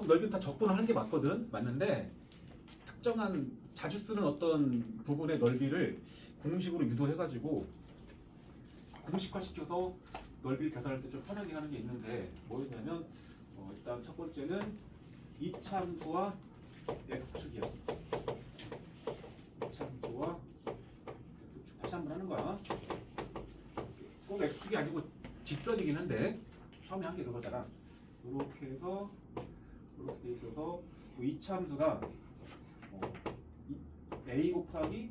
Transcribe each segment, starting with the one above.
보통 넓이는 다 적분을 하는 게 맞는데 특정한 자주 쓰는 어떤 부분의 넓이를 공식으로 유도해가지고 공식화시켜서 넓이를 계산할 때 좀 편하게 하는 게 있는데 뭐였냐면 일단 첫 번째는 이차함수와 x축이야. 이차함수와 x축 다시 한번 하는 거야. 꼭 x축이 아니고 직선이긴 한데 처음에 한 게 그거잖아. 이렇게 해서 이렇게 돼 있어서 이차함수가 a 곱하기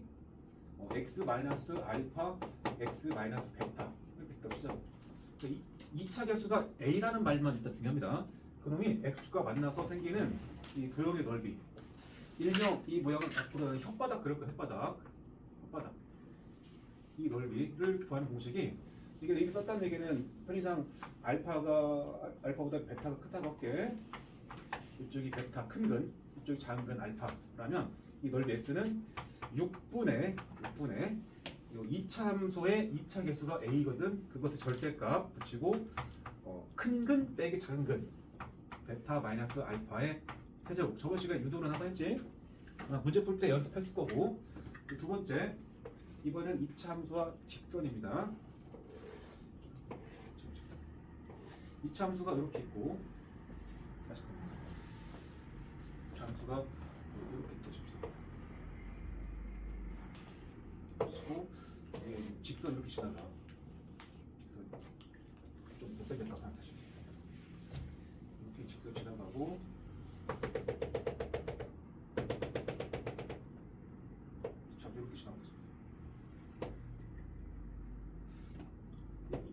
x 마이너스 알파 x 마이너스 베타 이렇게 떠시죠. 2차 계수가 a라는 말만 일단 중요합니다. 그놈이 x축과 만나서 생기는 이 교역의 넓이, 일명 이 모양은 앞으로는 혓바닥 그럴 거야. 혓바닥 이 넓이를 구하는 공식이 이게 이렇게 썼다는 얘기는 편의상 알파보다 베타가 크다고 할게. 이쪽이 베타 큰 근, 이쪽이 작은 근 알파라면 이 넓이 s는 6분의 요 2차 함수의 2차 계수가 a거든. 그것의 절대값 붙이고 큰 근 빼기 작은 근 베타 마이너스 알파의 세제곱. 저번 시간에 유도를 한번 했지. 문제 풀 때 연습했을 거고. 두 번째, 이번엔 2차 함수와 직선입니다. 2차 함수가 이렇게 있고, 다시 갑니다. 2차 함수가 이렇게 떠집시다. 그리고 직선 이렇게 지나가. 직선 좀 못생겼다고 생각하시면 이렇게 직선 지나가고, 이렇게 지나가겠습니다.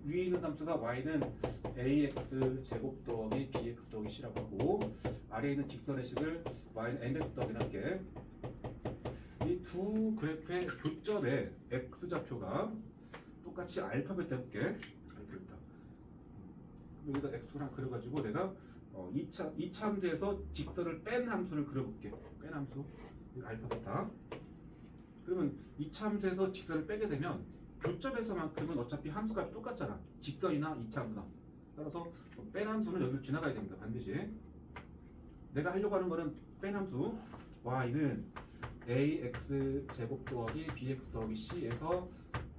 위에 있는 함수가 y는 ax 제곱 더하기 bx 더하기 c라고 하고, 아래에 있는 직선의 식을 y는 mx 더하기 할게. 이 두 그래프의 교점의 x좌표가 똑같이 알파 베타 해볼게. 알파 베타. 여기다 x축을 하나 그려가지고 내가 2차 함수에서 직선을 뺀 함수를 그려볼게. 뺀 함수. 알파 베타. 그러면 2차 함수에서 직선을 빼게 되면 교점에서만큼은 어차피 함수가 똑같잖아. 직선이나 2차 함수나. 따라서 뺀 함수는 여기를 지나가야 됩니다. 반드시. 내가 하려고 하는 거는 뺀 함수 y는 ax 제곱 더하기 bx 더하기 c에서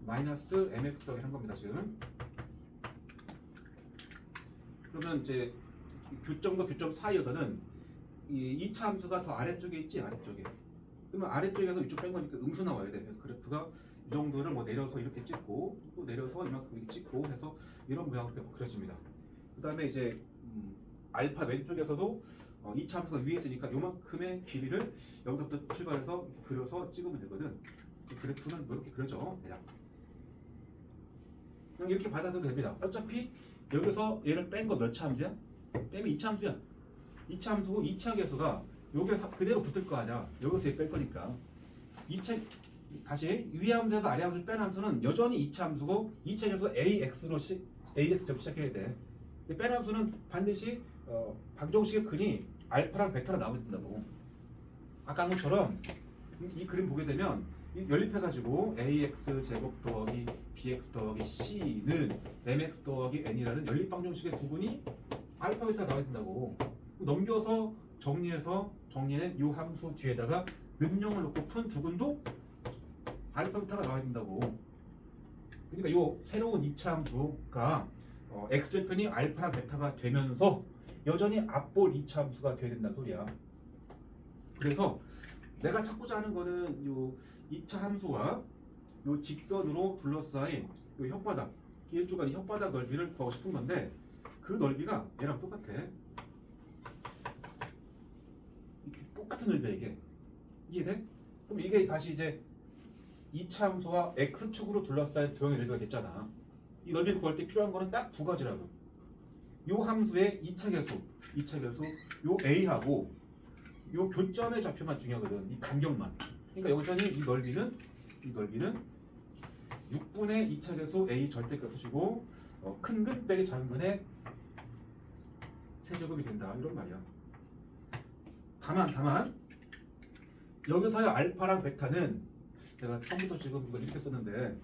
마이너스 mx 더하기 한 겁니다. 지금. 그러면 이제 교점과 교점 사이에서는 이 2차 함수가 더 아래쪽에 있지. 아래쪽에. 그러면 아래쪽에서 이쪽 뺀 거니까 음수 나와야 돼. 그래서 그래프가 이 정도를 뭐 내려서 이렇게 찍고 또 내려서 이만큼 이렇게 찍고 해서 이런 모양으로 그려집니다. 그 다음에 이제 알파 왼쪽에서도 2차 함수가 위에 있으니까 요만큼의 길이를 여기서부터 출발해서 그려서 찍으면 되거든. 이 그래프는 뭐 이렇게 그려져. 그냥 이렇게 받아도 됩니다. 어차피 여기서 얘를 뺀 거 몇 차 함수야? 빼면 2차 함수야. 2차 함수고 2차 계수가 여기서 그대로 붙을 거 아니야. 여기서 얘 뺄 거니까. 2차 다시 위에 함수에서 아래 함수를 뺀 함수는 여전히 2차 함수고 2차 계수 AX로 AX부터 시작해야 돼. 근데 뺀 함수는 반드시 방정식의 근이 알파랑 베타로 나오게 된다고. 아까 한 것처럼 이 그림 보게 되면 연립해가지고 ax 제곱 더하기 bx 더하기 c는 mx 더하기 n이라는 연립 방정식의 구분이 알파 베타가 나와야 된다고. 넘겨서 정리해낸 이 함수 뒤에다가 는영을 놓고 푼 두근도 알파 베타가 나와야 된다고. 그러니까 이 새로운 2차 함수가 x절편이 알파랑 베타가 되면서 여전히 앞볼 2차 함수가 돼야 된다는 소리야. 그래서 내가 찾고자 하는 거는 요 2차 함수와 요 직선으로 둘러싸인 요 혓바닥, 이쪽 안에 혓바닥 넓이를 구하고 싶은 건데 그 넓이가 얘랑 똑같아. 이게 똑같은 넓이야 이게. 이해돼? 그럼 이게 다시 이제 2차 함수와 x축으로 둘러싸인 도형의 넓이가 됐잖아. 이 넓이를 구할 때 필요한 거는 딱 두 가지라고. 요 함수의 2차 계수, 요 a하고 요 교점의 좌표만 중요하거든. 이 간격만. 그러니까 여기서는 이 넓이는 6분의 2차 계수 a 절대값이고 큰 근 빼기 작은 근의 세제곱이 된다. 이런 말이야. 다만 여기서의 알파랑 베타는 내가 처음부터 지금 이걸 이렇게 썼는데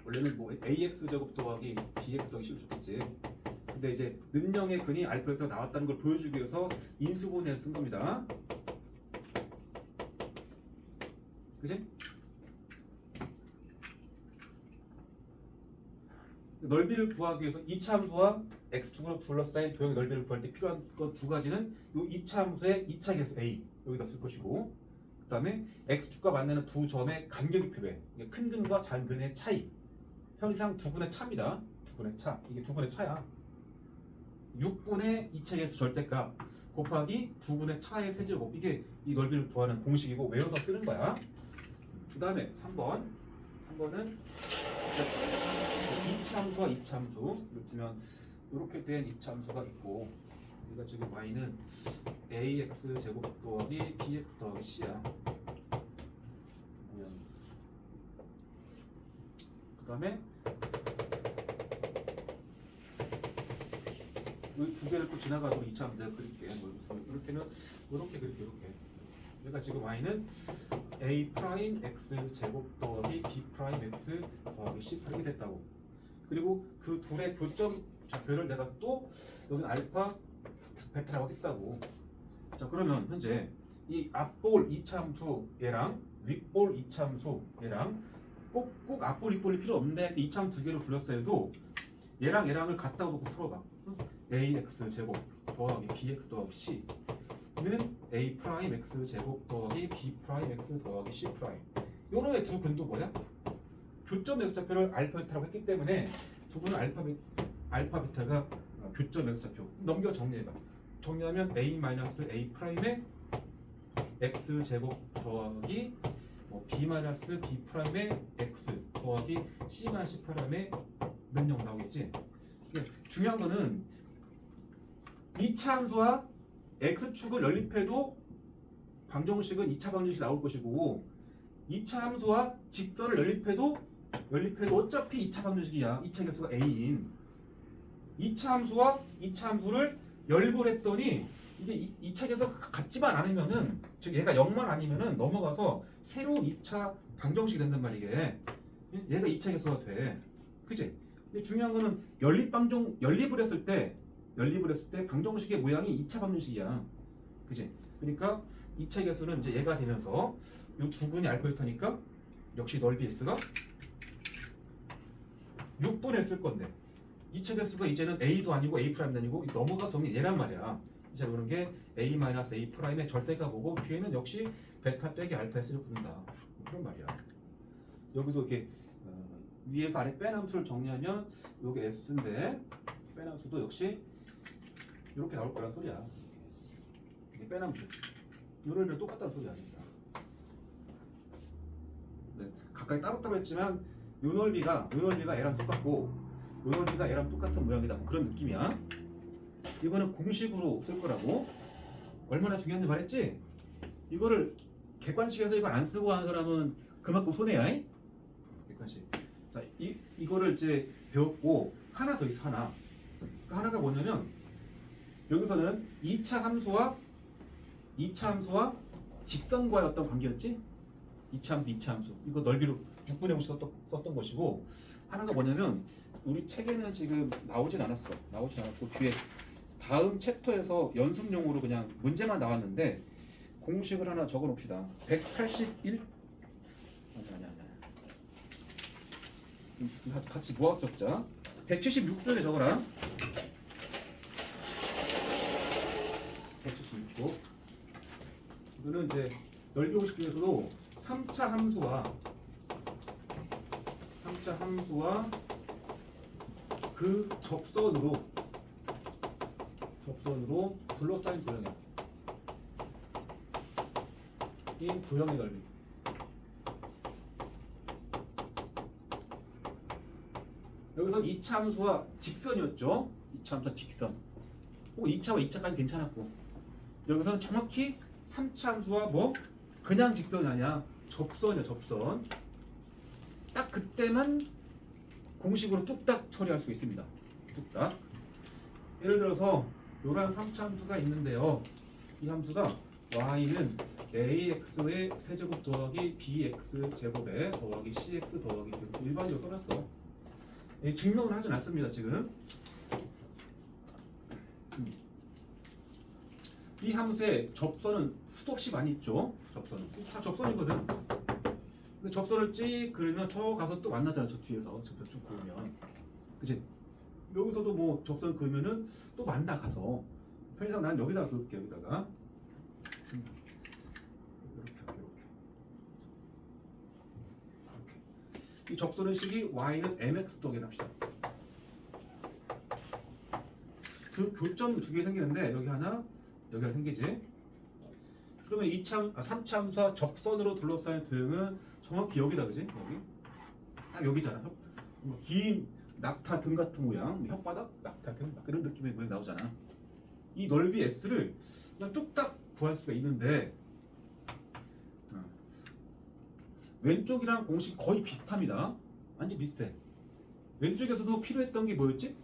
원래는 뭐 ax 제곱 더하기 bx 더하기 c로 줬겠지. 근데 이제 는영의 근이 알파 벡터가 나왔다는 걸 보여주기 위해서 인수분해를 쓴 겁니다. 그지? 넓이를 구하기 위해서 이차함수와 x축으로 둘러싸인 도형의 넓이를 구할 때 필요한 것 두 가지는 이 이차함수의 2차 계수 a 여기다 쓸 것이고, 그 다음에 x축과 만나는 두 점의 간격이 필요해. 이게 큰 근과 작은 근의 차이. 편의상 두 근의 차입니다. 두 근의 차. 이게 두 근의 차야. 6분의 2차 계수 절대값 곱하기 두 근의 차의 세제곱. 이게 이 넓이를 구하는 공식이고 외워서 쓰는 거야. 그 다음에 3번. 3번은 이차함수와 이차함수. 그렇지만 이렇게 된 이차함수가 있고, 우리가 지금 y는 ax 제곱 더하기 bx 더하기 c야. 그 다음에 이 두 개를 또 지나가도록 이차함수 내가 그릴게. 이렇게는 이렇게 그릴게. 이렇게. 그러니까 지금 y는 a 프라임 x 제곱 더하기 b 프라임 x 더하기 c 이렇게 됐다고. 그리고 그 둘의 교점 좌표를 내가 또 여기 알파 베타라고 했다고. 자, 그러면 현재 이 앞볼 2차 함수 얘랑 윗볼 2차 함수 얘랑 꼭 앞볼 윗볼이 필요 없는데 2차 함수 두 개로 불렀어 해도 얘랑 얘랑을 갖다 놓고 풀어봐. ax 제곱 더하기 bx 더하기 c는 a 프라임 x 제곱 더하기 b 프라임 x 더하기 c 프라임. 요놈의 두 근도 뭐야? 교점 x좌표를 알파 베타라고 했기 때문에 두 근은 알파 베타가 교점 x좌표. 넘겨 정리해봐. 정리하면 a-a 프라임의 x 제곱 더하기 b-b 프라임의 x 더하기 c-c 프라임의 능력 나오겠지. 중요한 거는 2차 함수와 x축을 연립해도 방정식은 2차 방정식이 나올 것이고, 2차 함수와 직선을 연립해도 어차피 2차 방정식이야. 2차 개수가 a인 2차 함수와 2차 함수를 연립을 했더니 이게 2차 계수가 같지만 않으면은, 즉 얘가 0만 아니면은 넘어가서 새로운 2차 방정식이 된단 말이게. 얘가 2차 계수가 돼. 그치? 근데 중요한 거는 연립을 했을 때 방정식의 모양이 2차 방정식이야. 그치? 그러니까 2차 계수는 이제 얘가 되면서 이 두 근이 알파 베타니까 역시 넓이 S가 6분의 쓸 건데, 2차 계수가 이제는 A도 아니고 A 프라임도 아니고 넘어가서 얘란 말이야. 이제 그런 게 A-A 프라임의 절대값 보고 뒤에는 역시 베타 빼기 알파 S를 붙는다. 그런 말이야. 여기도 이렇게 위에서 아래 뺀 함수를 정리하면 요게 S인데 뺀 함수도 역시 이렇게 나올 거란 소리야. 이게 뺀 함수. 요런 똑같다는 소리야. 네, 각각 따로따로 했지만 요 넓이가 얘랑 똑같고 요 넓이가 얘랑 똑같은 모양이다. 뭐 그런 느낌이야. 이거는 공식으로 쓸 거라고. 얼마나 중요한지 말했지? 이거를 객관식에서 이거 안 쓰고 하는 사람은 그만큼 손해야. 객관식. 자, 이거를 이제 배웠고 하나 더 있어. 하나가 뭐냐면 여기서는 2차 함수와 직선과의 어떤 관계였지? 2차 함수. 이거 넓이로 6분의 5씩 썼던 것이고, 하나가 뭐냐면 우리 책에는 지금 나오진 않았고 뒤에 다음 챕터에서 연습용으로 그냥 문제만 나왔는데 공식을 하나 적어 놓읍시다. 181 같이 모아서 적자. 176쪽에 적어라. 176쪽. 이거는 이제 넓이 공식 중에서도 3차 함수와 그 접선으로 둘러싸인 도형이야. 이 도형의 넓이. 여기서 2차 함수와 직선이었죠. 2차 함수와 직선. 혹 2차와 2차까지 괜찮았고, 여기서는 정확히 3차 함수와 그냥 직선이 아니야. 접선이야, 접선. 딱 그때만 공식으로 뚝딱 처리할 수 있습니다. 뚝딱. 예를 들어서 요런 3차 함수가 있는데요. 이 함수가 y는 ax의 세제곱 더하기 bx 제곱에 더하기 cx 더하기 제곱 일반적으로 써놨어. 증명을 하진 않습니다. 지금 이 함수의 접선은 수도 없이 많이 있죠. 접선은 다 접선이거든. 근데 접선을 찍 그리면 저 가서 또 만나잖아. 저 뒤에서 접선 쭉 그으면, 그치? 여기서도 뭐 접선 그으면은 또 만나 가서. 편의상 난 여기다가 그을게. 여기다가 이렇게 할게. 이렇게. 이 접선의 식이 y는 mx 더하기 합시다. 그 교점 두 개 생기는데 여기 하나, 여기가 생기지. 그러면 3차함수와 접선으로 둘러싸인 도형은 정확히 여기다, 그지? 여기 딱 여기잖아. 긴 낙타 등 같은 모양, 혓바닥, 낙타 등 이런 느낌의 모양 나오잖아. 이 넓이 s를 그냥 뚝딱 구할 수가 있는데 왼쪽이랑 공식 거의 비슷합니다. 완전 비슷해. 왼쪽에서도 필요했던 게 뭐였지?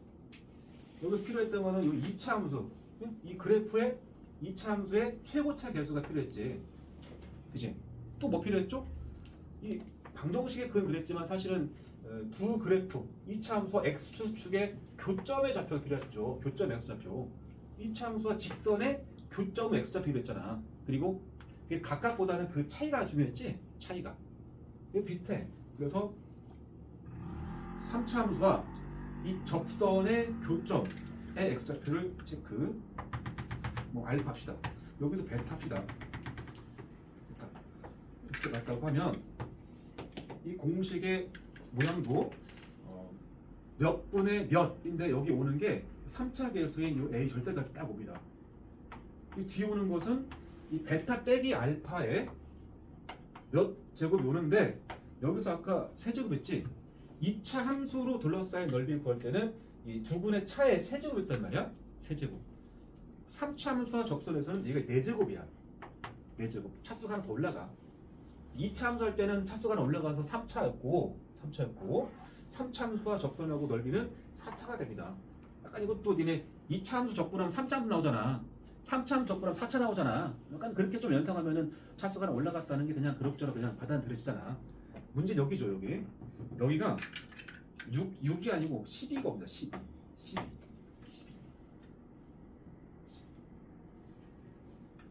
여기 필요했던 거는 이 2차 함수, 이 그래프의 2차 함수의 최고차 계수가 필요했지. 그치? 또 뭐 필요했죠? 이 방정식에 그건 그랬지만 사실은 두 그래프 2차 함수와 x축의 교점의 좌표가 필요했죠. 교점 x좌표. 2차 함수와 직선의 교점 x좌표 필요했잖아. 그리고 그게 각각보다는 그 차이가 중요했지. 차이가. 이거 비슷해. 그래서 3차 함수와 이 접선의 교점의 x좌표를 체크. 뭐 알파 합시다. 여기도 베타 합시다. 이렇게 맞다고 하면 이 공식의 모양도 몇 분의 몇인데 여기 오는 게 3차 계수인 이 a 절대값이 딱 옵니다. 이 뒤에 오는 것은 이 베타 빼기 알파의 몇 제곱이 오는데 여기서 아까 세제곱 했지? 2차 함수로 둘러싸인 넓이를 구할 때는 이 두 분의 차의 세제곱이었단 말이야. 세제곱. 3차 함수와 접선에서는 얘가 4제곱이야. 4제곱. 차수가 하나 더 올라가. 2차 함수 할 때는 차수가 하나 올라가서 3차였고 3차 함수와 접선하고 넓이는 4차가 됩니다. 약간 이것도 니네 2차 함수 적분하면 3차 함수 나오잖아. 3차 함수 적분하면 4차 나오잖아. 약간 그렇게 좀 연상하면은 차수가 하나 올라갔다는 게 그냥 그럭저럭 그냥 받아들여지잖아. 문제는 여기죠. 여기가 6이 아니고 12가 옵니다. 12.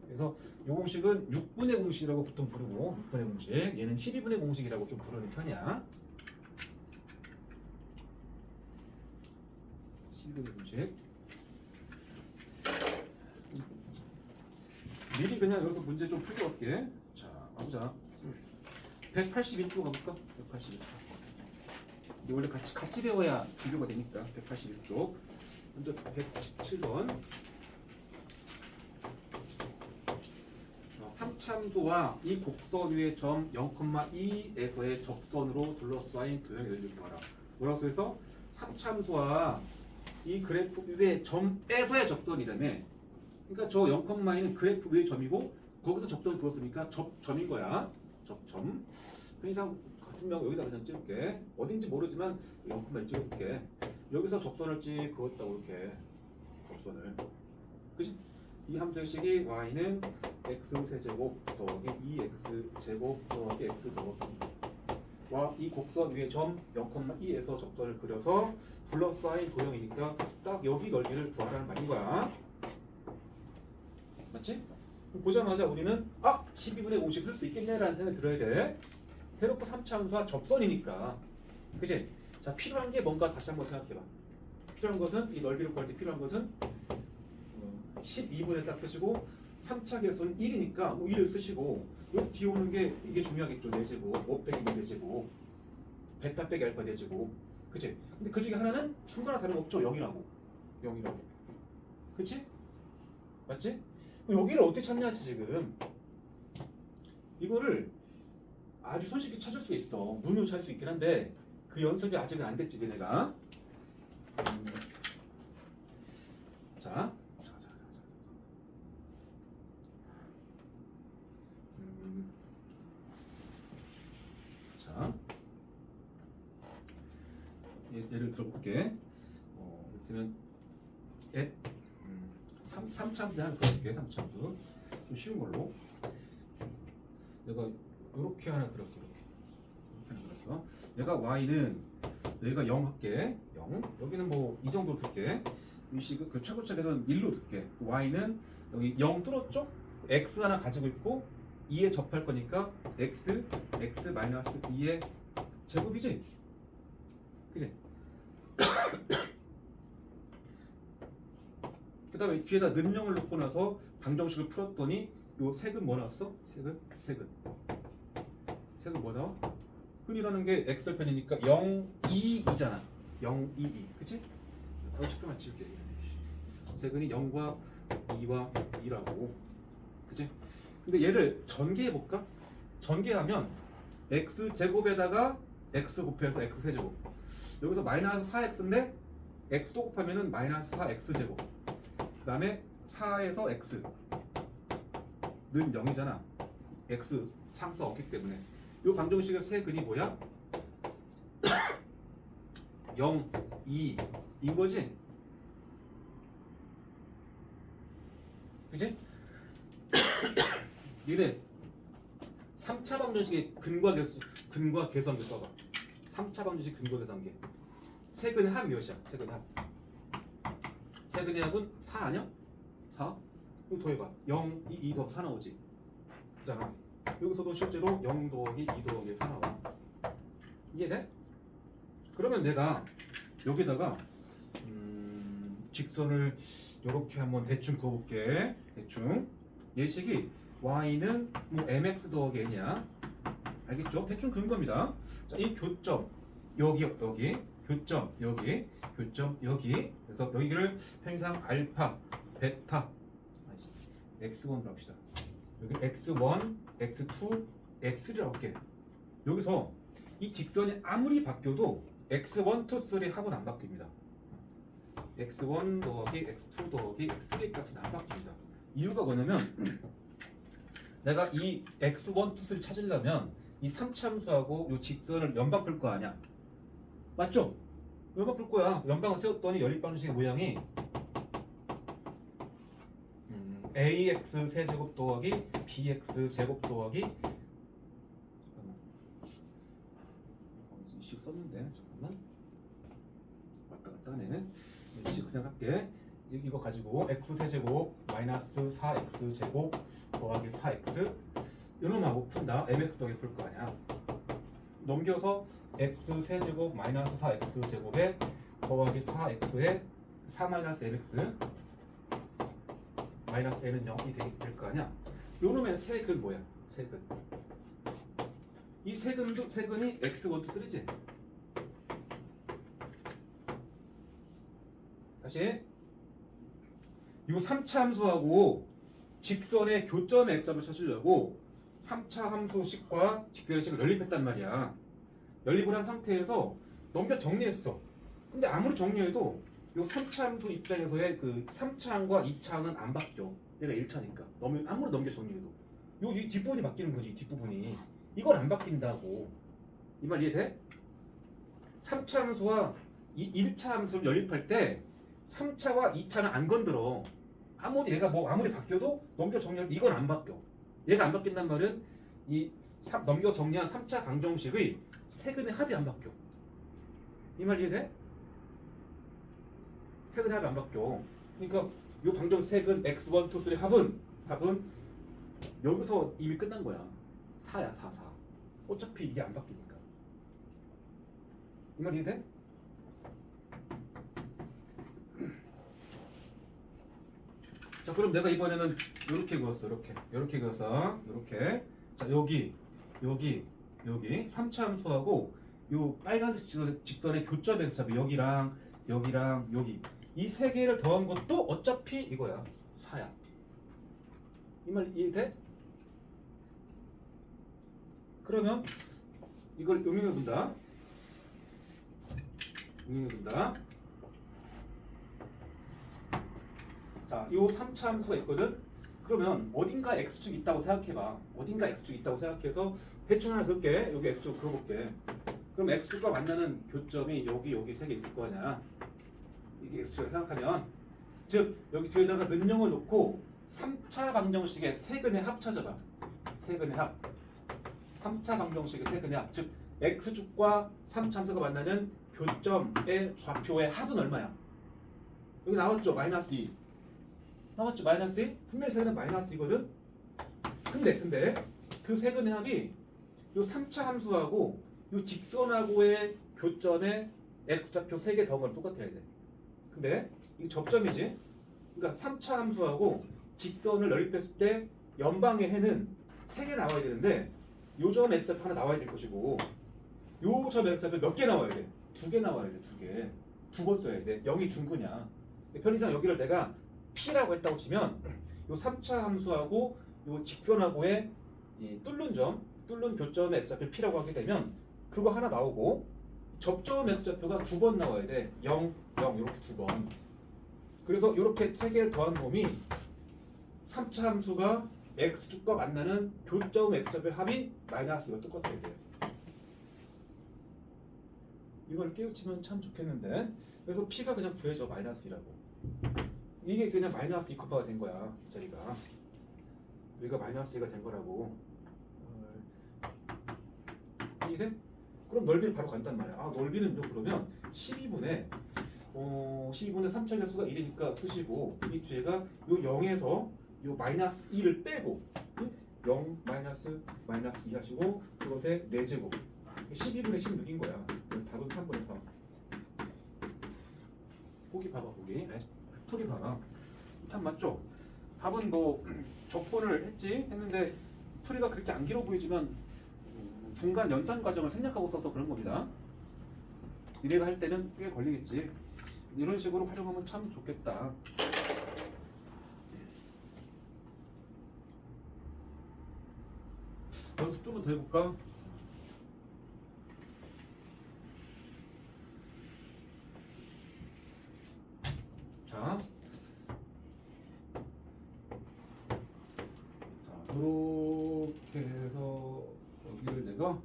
그래서 이 공식은 6분의 공식이라고 보통 부르고 6분의 공식, 얘는 12분의 공식이라고 좀 부르는 편이야. 12분의 공식. 미리 그냥 여기서 문제 좀 풀고 갈게. 자, 가보자. 181쪽 가볼까? 181쪽. 근데 원래 같이 배워야 비교가 되니까 181쪽. 먼저 117번. 3참수와 이 곡선 위의 점 0,2에서의 접선으로 둘러싸인 도형의 넓이를 구하라. 뭐라고 해서 3참수와 이 그래프 위의 점에서의 접선이라며. 그러니까 저 0,2는 그래프 위의 점이고 거기서 접선을 그었으니까 접점인 거야. 접점. 그냥 같은 명 여기다 그냥 찍을게. 어딘지 모르지만 0,2 찍어줄게. 여기서 접선을 그었다고 이렇게 접선을. 그치? 이 함수의 식이 y는 x세제곱 더하기 2x제곱 더하기 x 더하기 와 이 곡선 위에 점 0,2에서 접선을 그려서 둘러싸인 도형이니까 딱 여기 넓이를 구하라는 말인 거야. 맞지? 보자마자 우리는 12분의 50 쓸 수 있겠네라는 생각이 들어야 돼. 대놓고 3차 함수와 접선이니까. 그치? 자, 필요한 게 뭔가 다시 한번 생각해봐. 필요한 것은 이 넓이를 구할 때 필요한 것은 12분에 딱 쓰시고 3차 계수는 1이니까 뭐 1을 쓰시고 여기 뒤에 오는 게 이게 중요하겠죠. 4제곱 5 빼기 4제곱 베타 빼기 알파 4제곱 그치? 근데 그 중에 하나는 중간에 다름없죠. 0이라고 그치? 맞지? 여기를 어떻게 찾냐지 지금. 이거를 아주 손쉽게 찾을 수 있어. 문으로 찾을 수 있긴 한데 그 연습이 아직은 안 됐지 내가. 자 예를 들어볼게. 그러면 3참수 하나 그려볼게. 3참수 좀 쉬운 걸로. 내가 이렇게 하나 그렸어. 이렇게 하나 그렸어. 얘가 y는 여기가 0 할게. 0. 여기는 뭐 이 정도 둘게. 이 식은 그 최고점에서는 1로 둘게. y는 여기 0 뚫었죠? x 하나 가지고 있고 2에 접할 거니까 x 마이너스 2의 제곱이지? 그지? 그 다음에 뒤에다 는영을 놓고 나서 방정식을 풀었더니 요 색은 뭐 나왔어? 색은 뭐 나와? 흔히라는 게 x절편이니까 0, 2, 2잖아. 0, 2, 2 그치? 잠깐만 찍을게. 색은이 0과 2와 2라고 그치? 근데 얘를 전개해볼까? 전개하면 x제곱에다가 x 곱해서 x세제곱 여기서 마이너스 4x인데 x도 곱하면은 마이너스 4x제곱 그 다음에 4에서 x는 0이잖아. x 상수 없기 때문에 이 방정식의 세 근이 뭐야? 0, 2 이거지? 그치? 얘네 3차 방정식의 근과 계산기 써봐. 3차 방정식 근과 계산기 세근의 합 몇이야? 세근의 합 세근의 합은 4 아니야? 4? 이거 더해봐. 0, 2, 2 더하기 4 나오지? 그잖아. 여기서도 실제로 0 더하기 2 더하기 4 나와. 이해돼? 그러면 내가 여기다가 직선을 이렇게 한번 대충 그어볼게. 대충 예식이 y는 뭐 mx 더하기 n이야. 알겠죠? 대충 그은 겁니다. 자, 이 교점 여기 교점 여기 교점 여기 그래서 여기를 편의상 알파 베타 x1으로 합시다. 여기 x1 x2 x3라고 할게. 여기서 이 직선이 아무리 바뀌어도 x1, 2, 3 합은 안 바뀝니다. x1 더하기 x2 더하기 x3 값은 안 바뀝니다. 이유가 뭐냐면 내가 이 x1, 2, 3 찾으려면 이 3참수하고 이 직선을 연방풀 거 아니야. 맞죠? 연방풀 거야. 연방을 세웠더니 연립방정식의 모양이 ax 세제곱 더하기 bx 제곱 더하기 식 썼는데 잠깐만 왔다 갔다 하네. 식 그냥 할게. 이거 가지고 x 세제곱 마이너스 4x 제곱 더하기 4x 이놈하고 푼다. mx 더하기 풀 거 아니야. 넘겨서 x 세제곱 마이너스 4x 제곱에 더하기 4x에 4 마이너스 mx 마이너스 n은 0이 될 거 아니야. 요놈의 세근 뭐야? 세근. 이 세근도 세근이 x1, 2, 3지. 다시 이 3차 함수하고 직선의 교점 x점을 찾으려고 3차 함수식과 직선의 식을 연립했단 말이야. 연립을 한 상태에서 넘겨 정리했어. 근데 아무리 정리해도 이 3차 함수 입장에서의 그 3차항과 2차항은 안 바뀌어. 얘가 1차니까. 아무리 넘겨 정리해도. 이 뒷부분이 바뀌는 거지. 뒷부분이. 이건 안 바뀐다고. 이 말 이해돼? 3차 함수와 1차 함수를 연립할 때 3차와 2차는 안 건드려. 얘가 아무리 바뀌어도 넘겨 정리할 때 이건 안 바뀌어. 얘가 안 바뀐단 말은 넘겨 정리한 3차 방정식의 세근의 합이 안 바뀌어. 이 말 이해돼? 세근의 합이 안 바뀌어. 그러니까 이 방정 세근 x1, 2, 3 합은 여기서 이미 끝난 거야. 4야 4. 어차피 이게 안 바뀌니까. 이 말 이해돼? 자, 그럼 내가 이번에는 이렇게 그었어. 이렇게 그어서 이렇게. 자, 여기 3차 함수하고 요 빨간색 직선의 교점에서 잡아. 여기랑 여기 이 세 개를 더한 것도 어차피 이거야. 4야. 이 말 이해돼? 그러면 이걸 응용해 본다. 자, 요 3차 함수가 있거든. 그러면 어딘가 x축 있다고 생각해봐. 어딘가 x축 있다고 생각해서 대충 하나 그을게. 여기 x축 그어볼게. 그럼 x축과 만나는 교점이 여기 세 개 있을 거 아니야. 이게 x축이라고 생각하면, 즉 여기 뒤에다가 는영을 놓고 3차 방정식의 세근의 합 찾아봐. 세근의 합. 3차 방정식의 세근의 합. 즉 x축과 3차 함수가 만나는 교점의 좌표의 합은 얼마야? 여기 나왔죠? 마이너스 2 나왔죠? 마이너스 2 분명히 세근의 마이너스 2거든. 근데 그 세근의 합이 요 3차 함수하고 요 직선하고의 교점의 x좌표 3개 덩어리 똑같아야 돼. 근데 이게 접점이지. 그러니까 3차 함수하고 직선을 연립했을 때 연방의 해는 3개 나와야 되는데 요 점 x좌표 하나 나와야 될 것이고 요 점 x좌표 몇 개 나와야 돼? 2개 나와야 돼. 2개. 2번 써야 돼. 0이 중근이야. 편의상 여기를 내가 P라고 했다고 치면 요 3차 함수하고 요 직선하고의 이 뚫는 교점의 x좌표 P라고 하게 되면 그거 하나 나오고 접점 x좌표가 2번 나와야 돼. 0, 0 이렇게 2번. 그래서 이렇게 3개를 더한 놈이 3차 함수가 x축과 만나는 교점 x좌표 합이 마이너스 이거 똑같아야 돼요. 이걸 깨우치면 참 좋겠는데. 그래서 P가 그냥 구해져. 마이너스 2라고. 이게 그냥 마이너스 2커파가 된 거야. 이 자리가. 여기가 마이너스 2가 된 거라고. 이해돼? 그럼 넓이를 바로 간단 말이야. 아, 넓이는요 그러면 12분의 3차 개수가 1이니까 쓰시고 이 뒤에가 요 0에서 요 마이너스 2를 빼고 0 마이너스 2 하시고 그것의 4제곱 12분의 16인 거야. 답은 3분의 3. 보기 봐봐 보기. 풀이 봐라. 참 맞죠? 답은 뭐 적분을 했는데 풀이가 그렇게 안 길어 보이지만 중간 연산 과정을 생략하고 써서 그런 겁니다. 니네가 할 때는 꽤 걸리겠지. 이런 식으로 활용하면 참 좋겠다. 연습 좀 더 해볼까? 자, 이렇게 해서 여기를 내가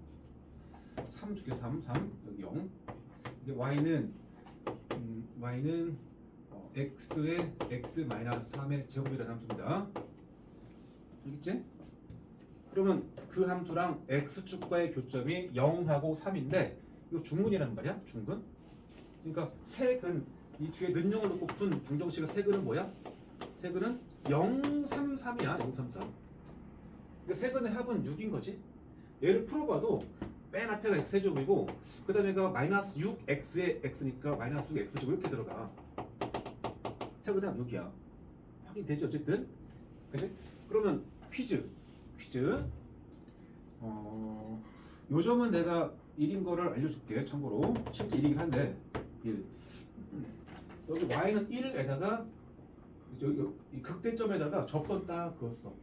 3 줄게 3 여기 0. 이게 y는 x의 x-3의 제곱이라는 함수입니다. 알겠지? 그러면 그 함수랑 x축과의 교점이 0하고 3인데 이거 중근이라는 말이야. 중근. 그러니까 세근 이 뒤에 는영을 놓고 푼 방정식의 세근은 뭐야? 세근은 033이야. 033. 그러니까 세근의 합은 6인 거지. 얘를 풀어봐도 맨 앞에가 x제곱이고 그 다음에가 마이너스 6x의 x니까 마이너스 6x제곱 이렇게 들어가. 세근의 합 6이야. 확인되지 어쨌든. 그치? 그러면 퀴즈. 요점은 내가 1인 거를 알려줄게. 참고로 실제 1이긴 한데 1. 여기 y는 1에다가 이 극대점에다가 접선 딱 그었어.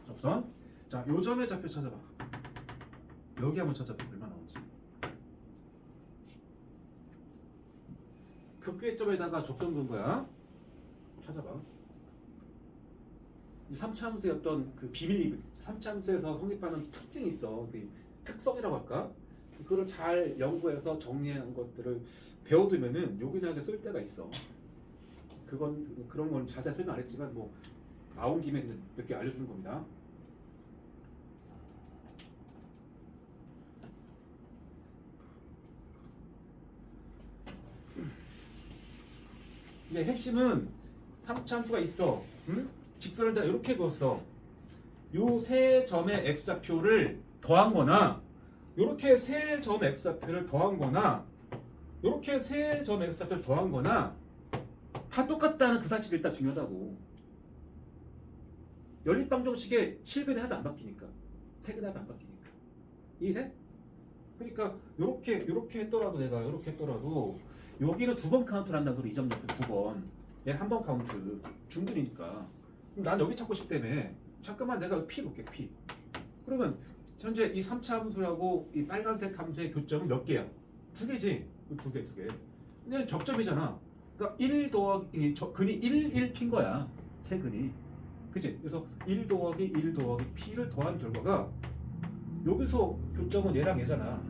접선. 자, 요점의 좌표 찾아봐. 여기 한번 찾아봐. 얼마 나오지? 극대점에다가 접선 그은 거야. 찾아봐. 이 3차 함수의 어떤 그 비밀 3차 함수에서 성립하는 특징이 있어. 그 특성이라고 할까? 그거를 잘 연구해서 정리한 것들을 배워두면은 요긴하게 쓸 때가 있어. 그런 건 자세히 설명 안 했지만 뭐 나온 김에 몇 개 알려주는 겁니다. 이제 핵심은 3차 함수가 있어. 응? 직선을 다 이렇게 그었어. 요 세 점의 x좌표를 더한 거나 요렇게 세 점 x좌표를 더한 거나 요렇게 세 점 x좌표를 더한 거나 다 똑같다는 그 사실이 일단 중요하다고. 연립방정식의 실근의 합이 안 바뀌니까. 세근의 합이 안 바뀌니까. 이해돼? 그러니까 요렇게 했더라도 내가 요렇게 했더라도 여기는 2번 카운트를 한다는 소리. 이 점 옆에 2번. 얘는 한 번 카운트. 중근이니까. 그럼 난 여기 찾고 싶기 때문에 잠깐만 내가 P 놓게 P. 그러면 현재 이 3차 함수하고 이 빨간색 함수의 교점은 몇 개야? 2개지? 2개. 근데 접점이잖아. 그러니까 1 더하기 근이 1 P인 거야. 세 근이. 그치? 그래서 1 더하기 1 더하기 P를 더한 결과가 여기서 교점은 얘랑 얘잖아.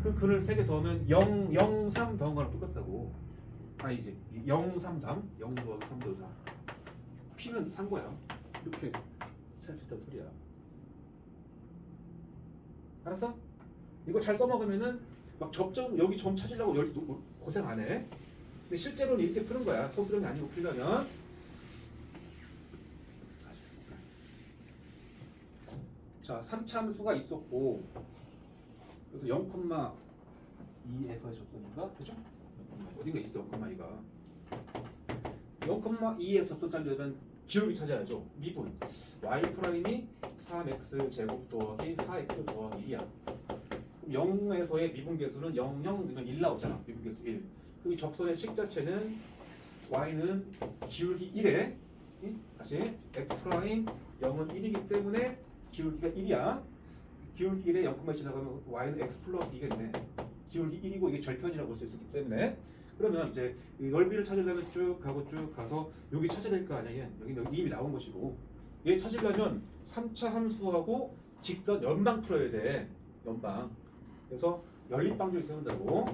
그 근을 3개 더하면 0, 0, 3 더한 거랑 똑같다고. 아니지. 0, 3, 3. 0 더하기 3 더하기 4. P는 산 거야. 이렇게 찾을 수 있다는 소리야. 알았어? 이거 잘 써먹으면은 막 접점 여기 점 찾으려고 고생 안 해. 근데 실제로는 이렇게 푸는 거야. 소수령이 아니고 풀려면. 자, 3참수가 있었고 그래서 0,2에서의 접선인가? 그죠? 어딘가 있어, 콤마이가. 0,2에서 접선 찾으려면 기울기 찾아야죠. 미분. y 프라임이 3x 제곱 더하기 4x 더하기 1이야. 그럼 0에서의 미분계수는 0, 0 넣으면 1 나오잖아. 미분계수 1. 그럼 이 접선의 식자체는 y는 기울기 1에 다시 f 프라임 0은 1이기 때문에 기울기가 1이야. 기울기 1에 0,2 지나가면 y는 x 플러스 2가 있네. 기울기 1이고 이게 절편이라고 볼 수 있기 때문에 그러면 이제 이 넓이를 찾으려면 쭉 가서 여기 찾아야 될 거 아니야. 여기 이미 나온 것이고 얘 찾으려면 3차 함수하고 직선 연방 풀어야 돼. 연방. 그래서 연립방정식 세운다고.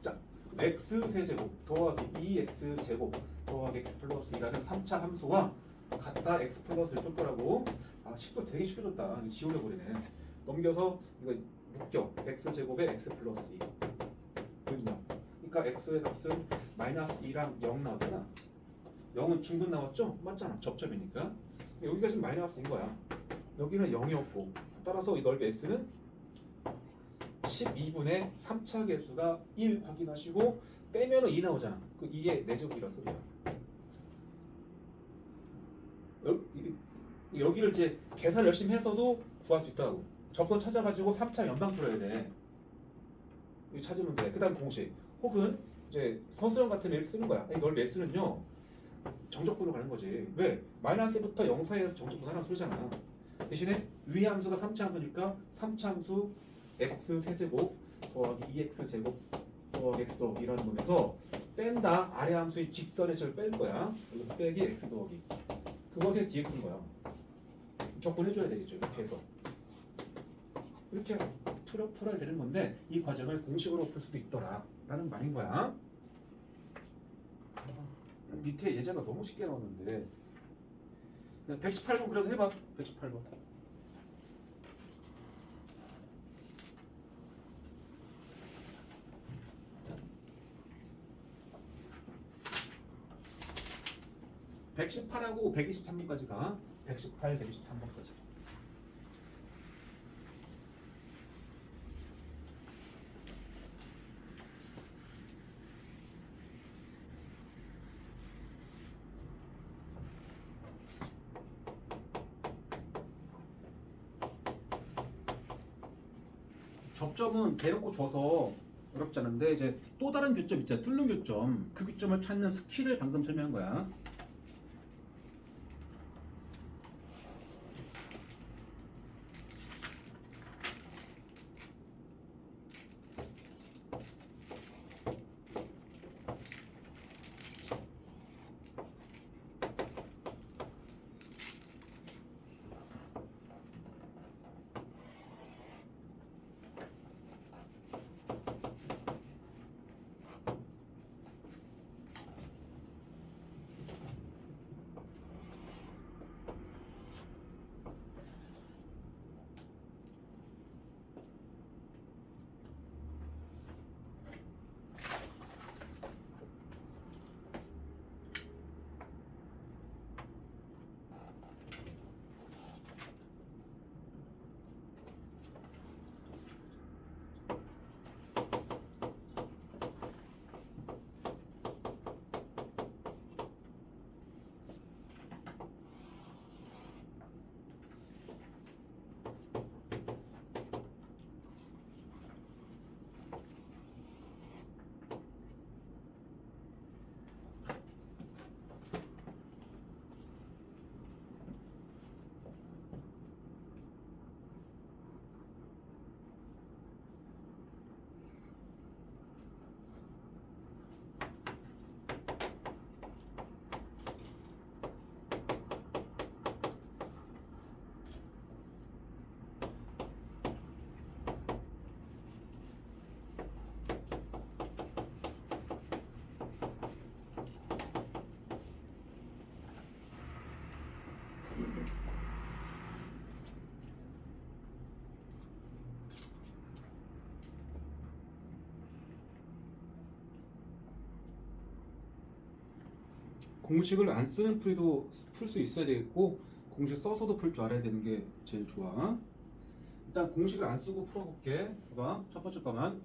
자, x 세제곱 더하기 2x 제곱 더하기 x 플러스 2라는 3차 함수와 같다 x 플러스를 볼 거라고. 아, 식도 되게 쉽게 줬다. 지워내버리네. 넘겨서 이거 묶여. x 제곱에 x 플러스 2 거든요. 그러니까 x의 값은 마이너스 2랑 0 나왔잖아. 0은 중근 나왔죠? 맞잖아. 접점이니까. 여기가 지금 마이너스인 거야. 여기는 0이었고 따라서 이 넓이 s는 12분의 3차 계수가 1 확인하시고 빼면은 2 나오잖아. 이게 내적이란 소리야. 여기를 이제 계산 열심히 해서도 구할 수 있다고. 접선 찾아가지고 3차 연방 풀어야 돼. 이거 찾으면 돼. 그 다음 공식. 혹은 이제 서술형 같으면 이렇게 쓰는 거야. 이 넓이 s는요 정적분으로 가는 거지. 왜? 마이너스 1부터 0 사이에서 정적분 하나 소리잖아. 대신에 위의 함수가 3차 함수니까 3차 함수 x 세제곱 더하기 2x 제곱 더하기 x 더하기라는 거면서 뺀다. 아래 함수의 직선의 절 뺄 거야. 그리고 빼기 x 더하기. 그것의 dx인 거야. 적분해줘야 되겠죠. 이렇게 해서. 이렇게 풀어야 되는 건데 이 과정을 공식으로 풀 수도 있더라 라는 말인 거야. 밑에 예제가 너무 쉽게 나오는데 118번 그래도 해봐. 118번. (118하고) 123번까지 가. 118, 123번까지. 접점은 대놓고 줘서 어렵지 않은데 이제 또 다른 교점 있잖아. 뚫는 교점. 그 교점을 찾는 스킬을 방금 설명한 거야. 공식을 안 쓰는 풀이도 풀 수 있어야 되겠고 공식 써서도 풀 줄 알아야 되는 게 제일 좋아. 일단 공식을 안 쓰고 풀어볼게. 봐봐. 첫 번째 거만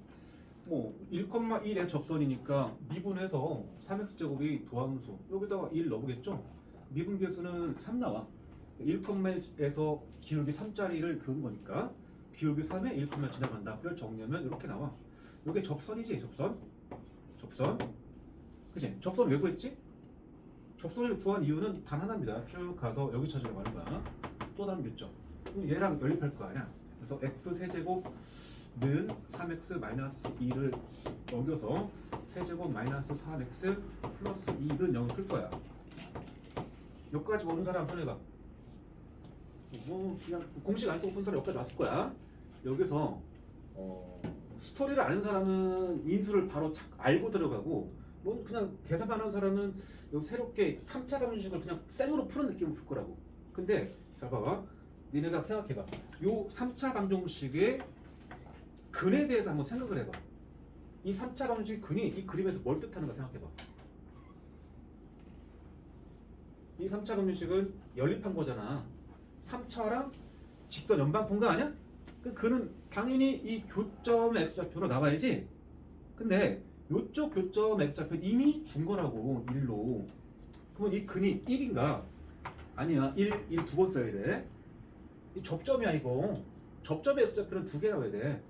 뭐 1,1의 접선이니까 미분해서 3x제곱이 도함수 여기다가 1 넣어보겠죠. 미분계수는 3 나와. 1,1에서 기울기 3짜리를 그은 거니까 기울기 3에 1, 지나간다. 를 정리하면 이렇게 나와. 이게 접선이지. 접선. 그치? 접선 왜 구했지? 접선을 구한 이유는 단 하나입니다. 쭉 가서 여기 찾으려고 하는 거야. 또 다른 교점. 그럼 얘랑 연립할 거 아니야. 그래서 x 세제곱는 3x 마이너스 2를 넘겨서 세제곱 마이너스 3x 플러스 2는 0을 풀 거야. 여기까지 보는 사람 손해봐. 뭐 그냥 공식 안 쓰고 푼 사람 여기까지 왔을 거야. 여기서 스토리를 아는 사람은 인수를 바로 알고 들어가고 뭐 그냥 계산 안 하는 사람은 여기 새롭게 3차 방정식을 그냥 생으로 푸는 느낌으로 풀 거라고. 근데 잘 봐봐. 니네가 생각해봐. 요 3차 방정식의 근에 대해서 한번 생각을 해봐. 이 3차 방정식 근이 이 그림에서 뭘 뜻하는가 생각해봐. 이 3차 방정식은 연립한 거잖아. 3차랑 직선 연방푼 거 아니야? 그는 당연히 이 교점 x좌표로 나와야지. 근데 요쪽 교점 x좌표 이미 준 거라고 1로. 그러면 이 근이 1인가? 아니야. 1 두 번 써야 돼. 이 접점이야 이거. 접점의 x좌표는 두 개 나와야 돼.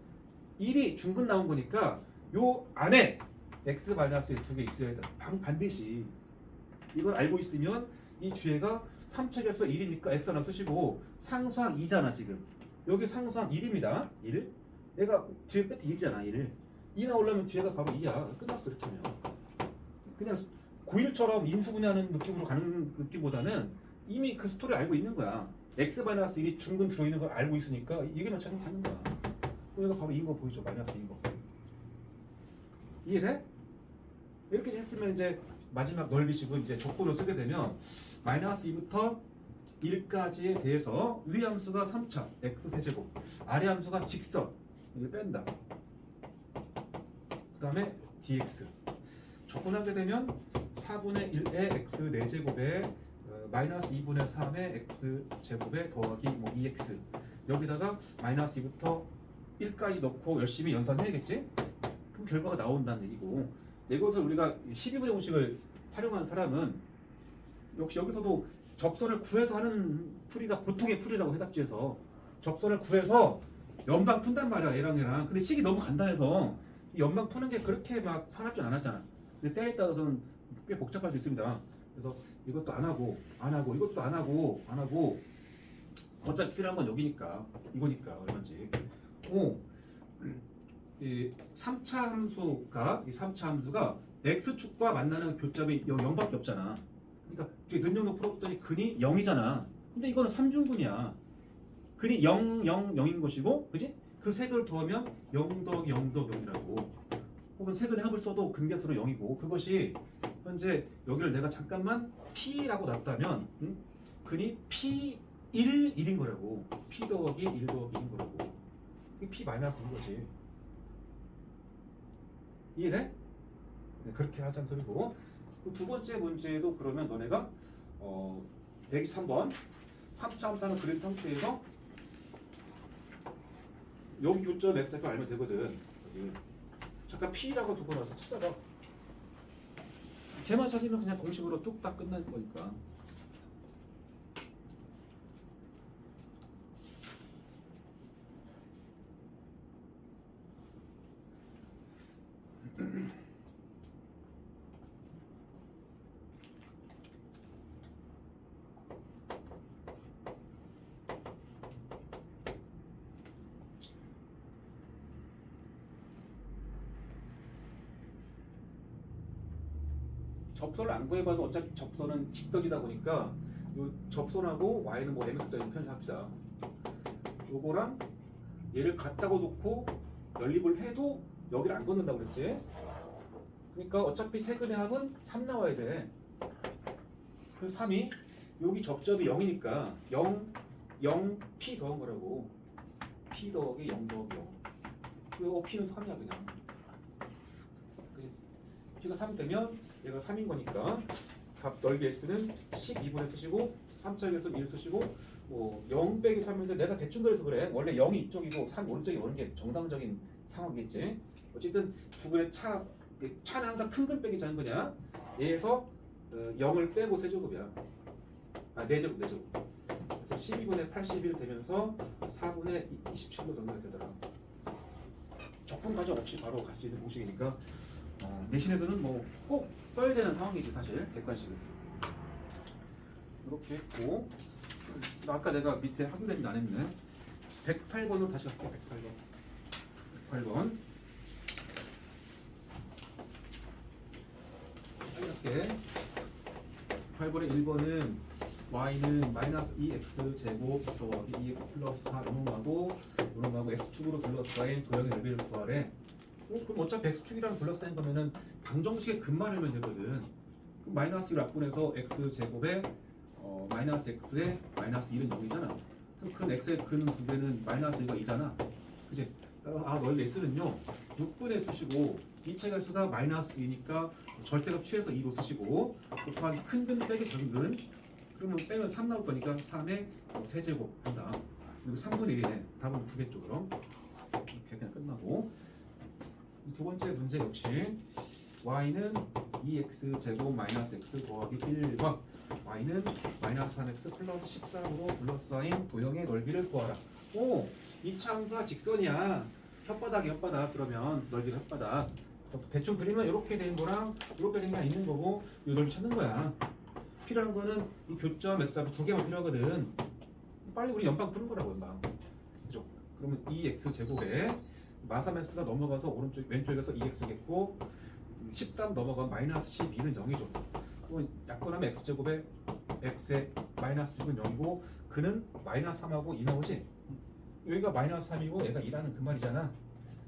1이 중근 나온 거니까 요 안에 x 마이너스 1 두 개 있어야 돼. 반드시. 이걸 알고 있으면 이 뒤에가 3차계수 1이니까 x 하나 쓰시고 상수항 2잖아 지금. 여기 상수항 1입니다. 1. 얘가 뒤에 끝에 1이잖아 1. 2 나오려면 뒤에가 바로 2야. 끝났어 이렇게 하면. 그냥 고1처럼 인수분해하는 느낌으로 가는 느낌보다는 이미 그 스토리 알고 있는 거야. x-1이 중근 들어있는 걸 알고 있으니까 이게만 찾으면 가는 거야. 그럼 얘가 바로 2인 거 보이죠? 마이너스 2인 거. 이해돼? 이렇게 했으면 이제 마지막 넓이식은 이제 적분을 쓰게 되면 마이너스 2부터 1까지에 대해서 위 함수가 3차 x 세제곱, 아래 함수가 직선 이걸 뺀다. 그 다음에 dx 적분하게 되면 4분의 1의 x 4제곱에 마이너스 2분의 3의 x 제곱에 더하기 뭐 2x 여기다가 마이너스 2부터 1까지 넣고 열심히 연산해야겠지? 그럼 결과가 나온다는 얘기고, 이것을 우리가 12분의 공식을 활용한 사람은 역시 여기서도 접선을 구해서 하는 풀이가 보통의 풀이라고 해답지에서 접선을 구해서 연방 푼단 말이야 얘랑. 근데 식이 너무 간단해서 이 연방 푸는 게 그렇게 막 사납진 않았잖아. 근데 때에 따라서는 꽤 복잡할 수 있습니다. 그래서 이것도 안 하고 이것도 안 하고 어차피 필요한 건 여기니까 이거니까 얼마인지. 이 3차 함수가 x축과 만나는 교점이 0밖에 없잖아. 그러니까 능력로 풀어봤더니 근이 0이잖아. 근데 이거는 3중근이야. 근이 0, 0, 0인 것이고, 그지? 그 색을 더하면 0 더하기 0 더하기 0이라고. 혹은 세근의 합을 써도 근계수로 0이고, 그것이 현재 여기를 내가 잠깐만 P라고 놨다면 근이 P1, 1인 거라고. P 더하기 1 더하기 1인 거라고. 이게 P 마이너스인 거지. 이해돼? 네, 그렇게 하자는 소리고. 두 번째 문제도 그러면 너네가 123번 3차 함수는 그린 상태에서 여기 교점 x좌표 알면 되거든. 여기. 잠깐 P라고 두고 나서 찾아봐. 쟤만 찾으면 그냥 공식으로 뚝딱 끝날 거니까. 접선을 안 구해봐도 어차피 접선은 직선이다 보니까 요 접선하고 y는 뭐 mx인 편집합시다. 요거랑 얘를 갖다고 놓고 연립을 해도 여기를 안 걷는다고 그랬지. 그러니까 어차피 세근의 합은 3 나와야 돼. 그 3이 여기 접점이 0이니까 0, 0, p 더한 거라고. p 더하기 0 더하기 0. 그 p는 3이야 그냥. 그치? p가 3 되면 얘가 3인 거니까 값 넓이 x는 12분의 쓰시고 3차계에서 1 쓰시고 뭐 0 빼기 3인데 내가 대충 그래서 그래. 원래 0이 이쪽이고 3 오른쪽이 오는 게 정상적인 상황이겠지. 어쨌든 두 분의 차는 항상 큰 근 빼기 작은 거냐. 얘에서 0을 빼고 세제곱이야. 아 4제곱. 그래서 12분의 81 되면서 4분의 27로 정리가 되더라. 적분 과정 없이 바로 갈 수 있는 공식이니까 내신에서는 뭐 꼭 써야 되는 상황이지 사실 객관식은. 이렇게 했고 아까 내가 밑에 확인했는데 안 했네. 108번으로 다시 갈게요. 108번. 이렇게 8번의 1번은 y는 마이너스 2x 제곱 더하기 2x 플러스 4 넘어가고 x축으로 둘러싸인 도형의 넓이를 구하래. 그럼 어차피 x축이랑 둘러싸인 거면은 방정식의 근만 하면 되거든. 그럼 마이너스 1 약분해서 x 제곱에 마이너스 x에 마이너스 1은 0이잖아. 그럼 근 x의 근 두 배는 마이너스 1과 2잖아. 그치? 따라서 넓이 x는요 6분의 쓰시고 2차의 수가 마이너스 2니까 절대값 취해서 2로 쓰시고 곱하기 큰 근 빼기 작은 근 그러면 빼면 3 나올 거니까 3의 세제곱 한다. 그리고 3분의 1이네. 답은 9겠죠 그럼. 이렇게 그냥 끝나고 두 번째 문제 역시 y는 2x 제곱 마이너스 x 더하기 1과 y는 마이너스 3x 플러스 13으로 둘러싸인 도형의 넓이를 구하라. 오! 이 참수가 직선이야. 혓바닥 그러면 넓이가 혓바닥. 대충 그리면 이렇게 된 거랑 이렇게 된 게 있는 거고 이 넓이 찾는 거야. 필요한 거는 이 교점 x좌표 두 개만 필요하거든. 빨리 우리 연방 푸는 거라고 연방. 그죠? 그러면 2x 제곱에 마삼x가 넘어가서 오른쪽 왼쪽에서 2x겠고 13 넘어가면 마이너스 12는 0이죠. 그러면 약분하면 x 제곱에 x의 마이너스 6은 0이고 그는 마이너스 3하고 2 나오지. 여기가 마이너스 3이고 얘가 2라는 그 말이잖아.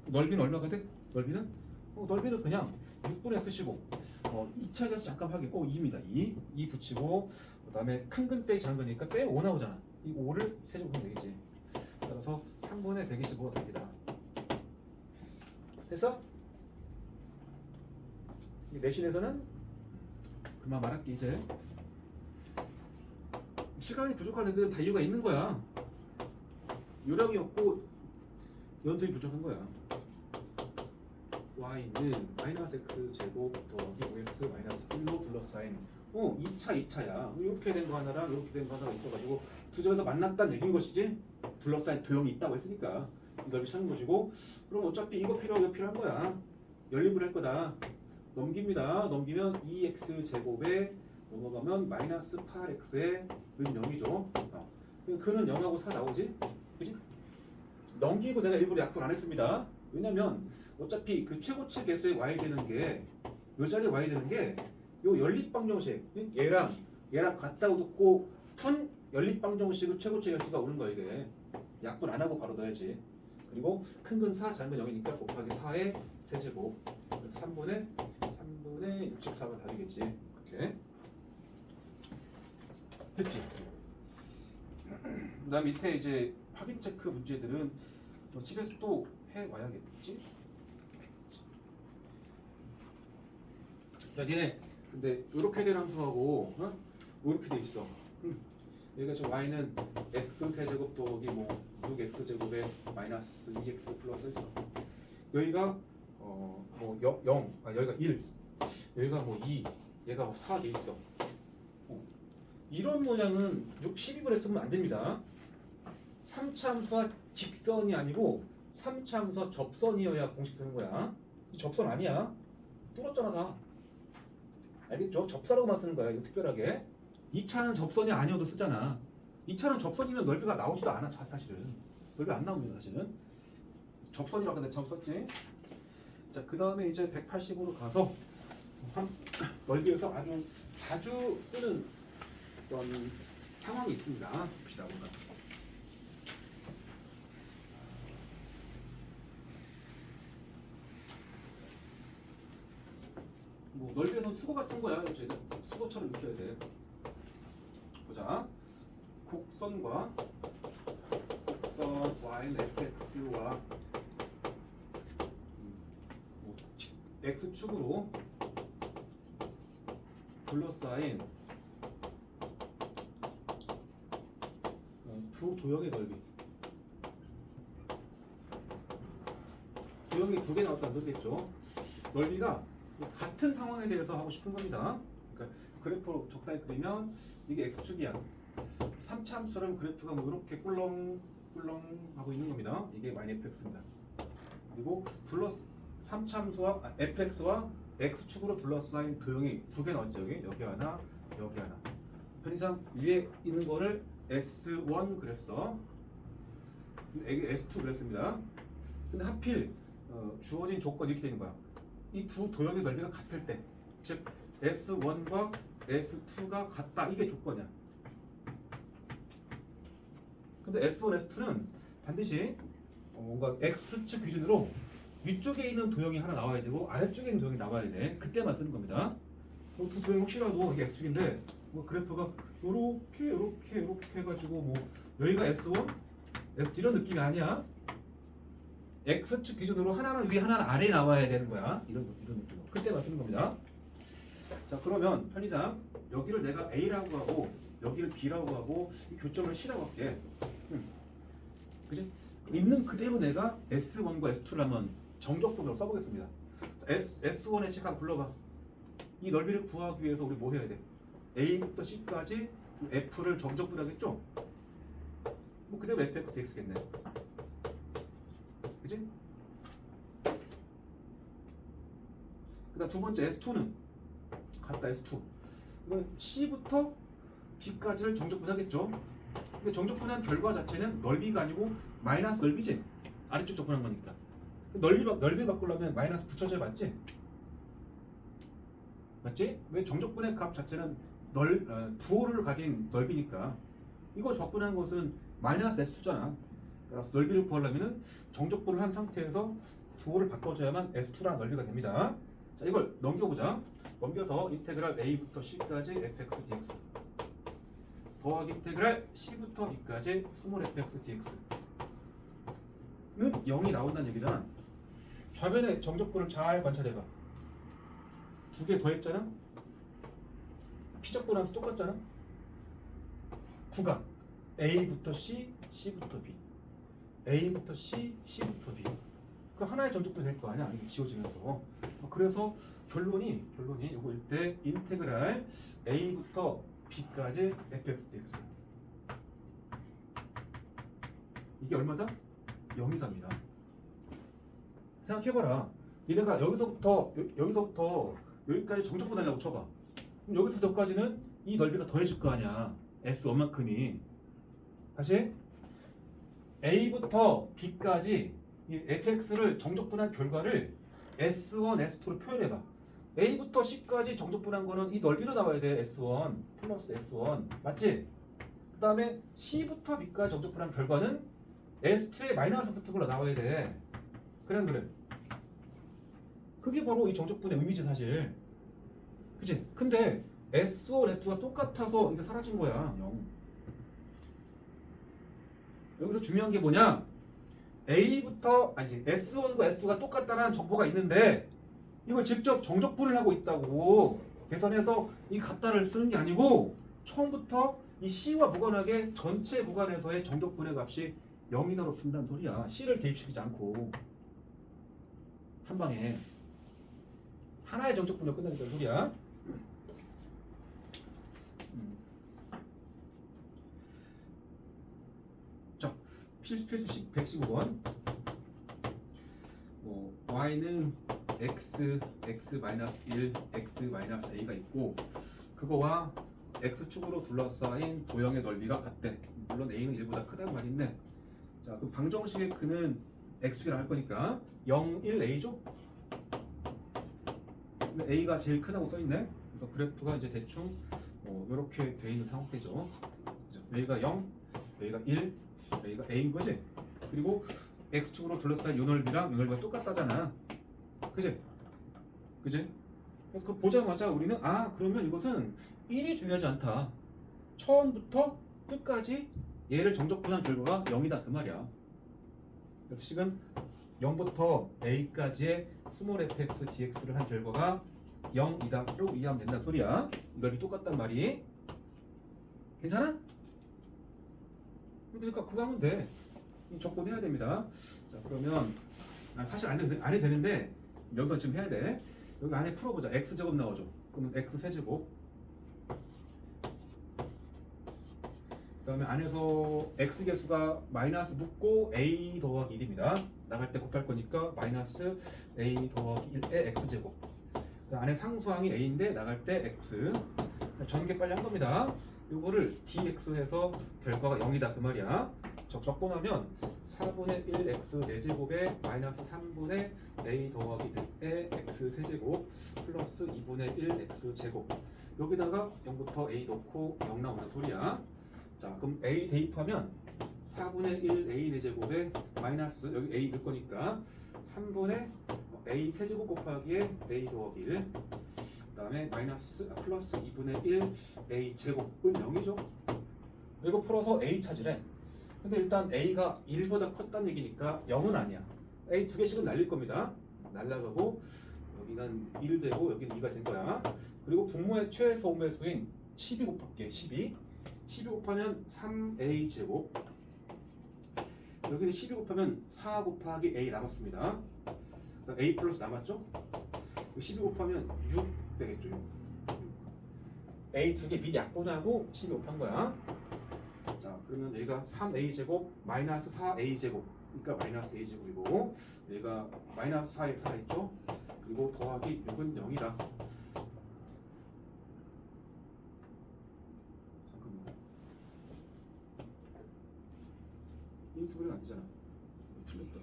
넓이는 얼마거든? 넓이는 그냥 6분의 쓰시고 2차 계수 잠깐 확인. 2입니다. 2 붙이고 그다음에 큰 근 빼기 작은 거니까 빼 5 나오잖아. 이 5를 세제곱하면 되겠지. 따라서 3분의 125가 됩니다. 그래서 내신에서는 그만 말할게. 이제 시간이 부족한 애들은 다 이유가 있는 거야. 요령이 없고 연습이 부족한 거야. y는 마이너스 x 제곱 더하기 5x 마이너스 1로 둘러싸인 2차야. 이렇게 된 거 하나랑 이렇게 된 거 하나가 있어가지고 두 점에서 만났다는 얘기인 것이지. 둘러싸인 도형이 있다고 했으니까 이 넓이 찾는 것이고 그럼 어차피 이거 필요한 거야. 연립을 할 거다. 넘깁니다. 넘기면 2x 제곱에 넘어가면 마이너스 8x에 는 0이죠. 그는 0하고 4 나오지? 그지? 넘기고 내가 일부러 약분 안 했습니다. 왜냐면 어차피 그 최고치 개수의 y 되는 게 요 자리에 y 되는 게 요 연립방정식 얘랑 같다 놓고 푼 연립방정식의 최고치 개수가 오는 거야 이게. 약분 안 하고 바로 넣어야지. 그리고 큰 근 4, 작은 근 0이니까 곱하기 4의 세제곱 3분의 64가 답이겠지. 이렇게 됐지? 그 다음 밑에 이제 확인 체크 문제들은 집에서 또 해와야겠지? 야 니네 근데 이렇게 된 함수하고 이렇게 돼 있어. 여기가 지금 y는 x 세제곱 더하기 6x 제곱에 마이너스 2x 플러스 있어. 여기가 0, 여기가 1, 여기가 2, 얘가 4 돼 있어. 이런 모양은 12분에 쓰면 안 됩니다. 3차 함수가 직선이 아니고 3차 함수가 접선이어야 공식 쓰는 거야. 이 접선 아니야. 뚫었잖아 다. 알겠죠? 접사라고만 쓰는 거야. 이거 특별하게. 2차는 접선이 아니어도 쓰잖아. 2차는 접선이면 넓이가 나오지도 않아 사실은. 넓이 안 나옵니다 사실은. 접선이라고 내가 처음 썼지. 자, 그 다음에 이제 180으로 가서 넓이에서 아주 자주 쓰는 어떤 상황이 있습니다. 봅시다. 뭔가. 넓이에서 수거 같은 거야. 저희가 수거처럼 익혀야 돼. 보자. 곡선 y는 fx와 x축으로 둘러싸인 두 도형의 넓이. 도형이 두 개 나왔다는 소리겠죠. 넓이가 같은 상황에 대해서 하고 싶은 겁니다. 그러니까 그래프로 적당히 그리면 이게 x축이야. 3차함수처럼 그래프가 뭐 이렇게 꿀렁꿀렁 하고 있는 겁니다. 이게 마이너스 fx입니다. 그리고 3차함수와 fx와 x축으로 둘러싸인 도형이 두 개 나왔죠. 여기 하나, 여기 하나. 편의상 위에 있는 거를 S1 그랬어. 여기 S2 그랬습니다. 근데 하필 주어진 조건이 이렇게 되는 거야. 이 두 도형의 넓이가 같을 때, 즉 S1과 S2가 같다. 이게 조건이야. 근데 S1, S2는 반드시 뭔가 X축 기준으로 위쪽에 있는 도형이 하나 나와야 되고 아래쪽에 있는 도형이 나와야 돼. 그때만 쓰는 겁니다. 두 도형 혹시라도 이게 X축인데 뭐 그래프가 요렇게 해가지고 뭐 여기가 S1, S2 이런 느낌이 아니야. X축 기준으로 하나는 위 하나는 아래에 나와야 되는 거야. 이런 느낌으로. 그때만 쓰는 겁니다. 자, 그러면 편의상 여기를 내가 A라고 하고 여기를 B라고 하고 이 교점을 C라고 할게. 그치? 있는 그대로 내가 S1과 S2를 한번 정적분으로 써보겠습니다. S1의 책 한번 불러봐. 이 넓이를 구하기 위해서 우리 뭐 해야 돼? A부터 C까지 F를 정적분하겠죠? 뭐 그대로 fx dx겠네. 그치? 그 다음 두 번째 S2는 같다. S2 이건 C부터 B까지를 정적분하겠죠? 근데 정적분한 결과 자체는 넓이가 아니고 마이너스 넓이지? 아래쪽 적분한 거니까. 넓이 바꾸려면 마이너스 붙여줘야 맞지? 맞지? 왜 정적분의 값 자체는 부호를 가진 넓이니까. 이거 적분한 것은 마이너스 S2잖아. 그래서 넓이를 구하려면 정적분을 한 상태에서 부호를 바꿔줘야만 S2라는 넓이가 됩니다. 자, 이걸 넘겨보자. 넘겨서 인테그랄 A부터 C까지 fx dx 더하기 인테그랄 C부터 B까지 스몰 fx dx는 0이 나온다는 얘기잖아. 좌변의 정적분을 잘 관찰해봐. 두 개 더했잖아. 피적분하고 똑같잖아. 구각 A부터 C, C부터 B, A부터 C, C부터 B. 그 하나의 정적분이 될 거 아니야. 이게 지워지면서. 그래서 결론이 요거일 때 인테그랄 A부터 B까지 fx dx 이게 얼마다? 0이답니다. 생각해봐라. 얘네가 여기서부터 여기까지 정적분하냐고 쳐봐. 그럼 여기서부터까지는 이 넓이가 더해질 거 아니야. S1만큼이. 다시 A부터 B까지 이 fx를 정적분한 결과를 S1, S2로 표현해봐. A부터 C까지 정적분한 거는 이 넓이로 나와야 돼. S1 플러스 S1 맞지? 그 다음에 C부터 B까지 정적분한 결과는 S2에 마이너스 붙은 걸로 나와야 돼. 그래. 그게 바로 이 정적분의 의미지 사실. 그치? 근데 S1, S2가 똑같아서 이게 사라진 거야. 0. 여기서 중요한 게 뭐냐? S1과 S2가 똑같다는 정보가 있는데 이걸 직접 정적분을 하고 있다고 계산해서 이 같다를 쓰는 게 아니고 처음부터 이 C와 무관하게 전체 무관에서의 정적분의 값이 0이다로 푼다는 소리야. C를 개입시키지 않고 한 방에 하나의 정적분으로 끝나겠다는 소리야. 자, 필수식 115번. y는 x, x-1, x-a가 있고 그거와 x축으로 둘러싸인 도형의 넓이가 같대. 물론 a는 1보다 크다는 말인데 자, 그럼 방정식의 크는 x축이라고 할 거니까 0, 1, a죠? 근데 a가 제일 크다고 써있네. 그래서 그래프가 이제 대충 이렇게 돼 있는 상태죠. 여기가 0, 여기가 1, 여기가 a인 거지. 그리고 x축으로 둘러싸인 요 넓이랑 요 넓이가 똑같다잖아. 그지? 그래서 그거 보자마자 우리는 그러면 이것은 1이 중요하지 않다. 처음부터 끝까지 얘를 정적분한 결과가 0이다 그 말이야. 그래서 식은 0부터 a까지의 스몰 fx dx를 한 결과가 0이다. 로 이해하면 된다는 소리야. 넓이 똑같단 말이. 괜찮아? 그러니까 그거 하면 돼. 적분해야 됩니다. 자, 그러면 사실 안 해도 되는데 여기서 지금 해야 돼. 여기 안에 풀어보자. x제곱 나오죠. 그러면 x 세제곱. 그 다음에 안에서 x 개수가 마이너스 붙고 a 더하기 1입니다. 나갈 때 곱할 거니까 마이너스 a 더하기 1의 x제곱. 그 안에 상수항이 a인데 나갈 때 x. 전개 빨리 한 겁니다. 이거를 dx 해서 결과가 0이다 그 말이야. 적분하면 4분의 1x 4제곱에 마이너스 3분의 a 더하기 1의 x 세제곱 플러스 2분의 1 x 제곱. 여기다가 0부터 a 넣고 0 나오는 소리야. 자, 그럼 a 대입하면 4분의 1 a 4제곱에 마이너스 여기 a 넣을 거니까 3분의 a 세제곱 곱하기에 a 더하기 1. 그 다음에 플러스 2분의 1 a 제곱은 0이죠. 이거 풀어서 a 찾으래. 근데 일단 a가 1보다 컸다는 얘기니까 0은 아니야. a 두 개씩은 날릴 겁니다. 날라가고 여기는 1 되고 여기는 2가 된 거야. 그리고 분모의 최소 오매수인 12 곱할게. 12 곱하면 3a 제곱. 여기는 12 곱하면 4 곱하기 a 남았습니다. a 플러스 남았죠? 12 곱하면 6 되겠죠. 6. a 두 개 미리 약분하고 12 곱한 거야. 자, 그러면 얘가 3a 제곱 마이너스 4a 제곱. 그러니까 마이너스 a 제곱이고 얘가 마이너스 4에 살아있죠. 그리고 더하기 6은 0이다. 잠깐만. 인수분해가 아니잖아. 틀렸다.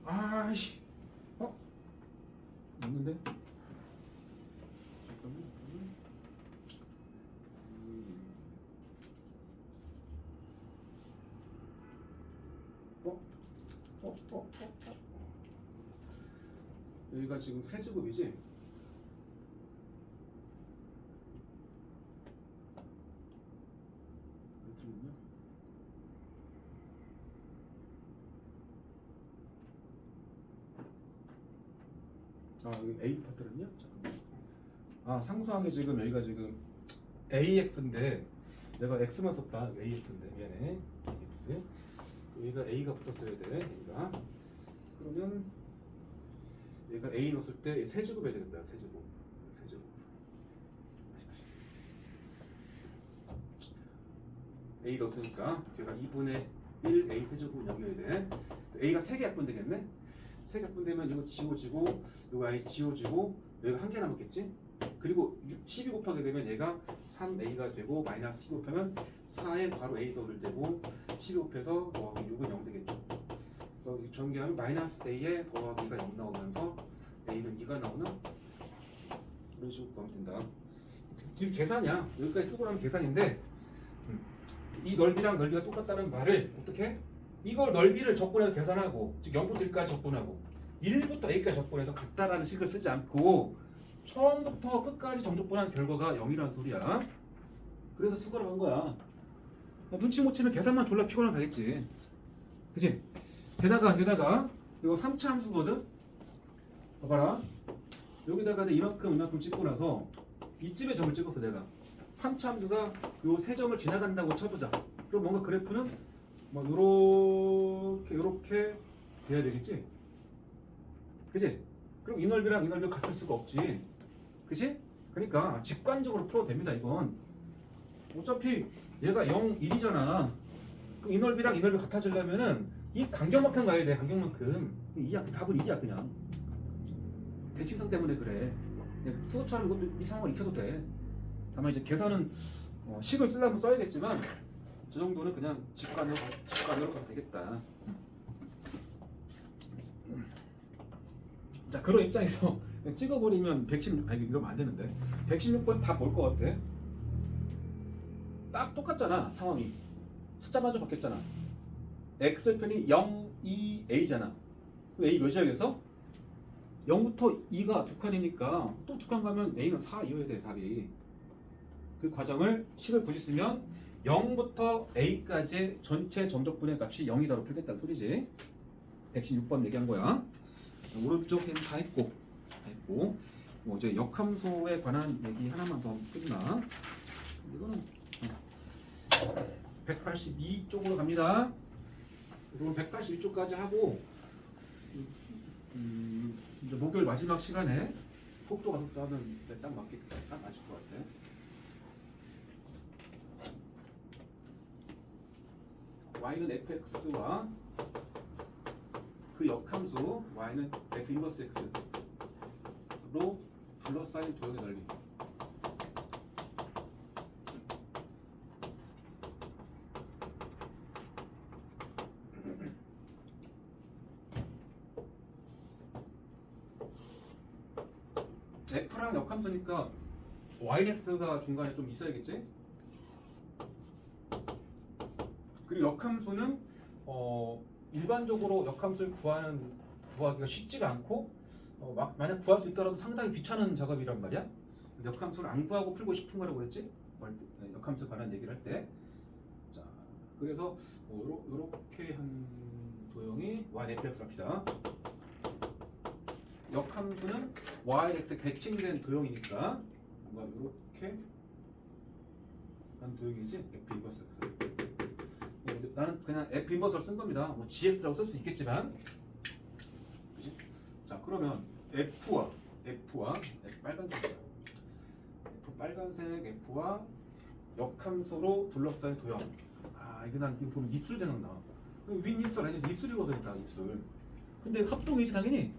아이씨. 맞는데? 잠깐만. 여기가 지금 세제곱이지? 왜 틀렸냐? 여기 A 파트랬냐? 잠깐만. 상수항이 지금 여기가 지금 AX인데 내가 X만 썼다. AX인데 미안해. X. 여기가 A가 붙었어야 돼. A가. 그러면 얘가 A 넣었을 때 세제곱 해야 되겠다. 세제곱. A 넣었으니까 제가 2분의 1 A 세제곱은 여기여야 돼. A가 3개 약분되겠네. 3개 약분되면 이거 지워지고 이거 아예 지워지고 여기가 한 개 남았겠지. 그리고 12 곱하게 되면 얘가 3A가 되고 마이너스 12 곱하면 4에 바로 A 더를 되고 12 곱해서 더하기 6은 0 되겠죠. 그래서 전개하면 마이너스 A에 더하기가 0 나오면서 A는 2가 나오나? 이런 식으로 구하면 된다. 지금 계산이야. 여기까지 쓰고 나면 계산인데 이 넓이랑 넓이가 똑같다는 말을 어떻게? 이걸 넓이를 적분해서 계산하고 즉 0부터 1까지 적분하고 1부터 A까지 적분해서 같다라는 식을 쓰지 않고 처음부터 끝까지 정적분한 결과가 0이라는 소리야. 그래서 수거를 한 거야. 눈치 못 채면 계산만 졸라 피곤하게 가겠지. 그치? 게다가 이거 3차 함수거든? 봐봐라. 여기다가 이만큼 찍고 나서 이쯤에 점을 찍었어 내가. 3차 함수가 요 세 점을 지나간다고 쳐보자. 그럼 뭔가 그래프는 뭐 요렇게 돼야 되겠지? 그치? 그럼 이 넓이랑 이 넓이가 같을 수가 없지. 그치? 그러니까 직관적으로 풀어도 됩니다 이건. 어차피 얘가 0, 1이잖아. 그럼 이 넓이랑 이 넓이 같아지려면은 이 간격만큼 가야 돼. 간격만큼. 답은 2야 그냥. 대칭성 때문에 그래. 수호처럼 이것도 이 상황을 익혀도 돼. 다만 이제 계산은 식을 쓰려면 써야겠지만 저 정도는 그냥 직관으로 가도 되겠다. 자, 그런 입장에서 찍어버리면 116, 이러면 안 되는데 116번이 다 뭘 것 같아? 딱 똑같잖아 상황이. 숫자마저 바뀌었잖아. x절편이 0, 2, a잖아. a 몇이야 여기서? 0부터 2가 두 칸이니까 또 두 칸 가면 a는 4이어야 돼 답이. 그 과정을 식을 부딪으면 0부터 a까지 전체 정적분의 값이 0이다로 풀겠다는 소리지. 116번 얘기한 거야. 오른쪽에는 다 했고 뭐 이제 역함수에 관한 얘기 하나만 더 끝나. 이거는 182 쪽으로 갑니다. 그래서 182쪽까지 하고 이제 목요일 마지막 시간에 속도가 속도하면 딱 맞을 것 같아. y는 fx와 그 역함수 y는 f 인버스 x로 둘러싸인 도형의 넓이. f랑 역함수니까 yx가 중간에 좀 있어야겠지? 그리고 역함수는 일반적으로 역함수를 구하기가 쉽지가 않고 만약 구할 수 있더라도 상당히 귀찮은 작업이란 말이야. 그래서 역함수를 안 구하고 풀고 싶은 거라고 그랬지? 역함수에 관한 얘기를 할 때. 자, 그래서 요렇게 한 도형이 yfx로 합시다. 역함수는 yx에 대칭된 도형이니까 뭔가 이렇게 한 도형이지. f 인버스 x. 나는 그냥 f 인버스를 쓴 겁니다. 뭐 gx라고 쓸 수 있겠지만, 그치? 자, 그러면 f와 빨간색 f와 역함수로 둘러싸인 도형. 이거 난 이거 보면 입술 생각나. 윗입술 아니지 입술이거든, 딱 입술. 근데 합동이지 당연히.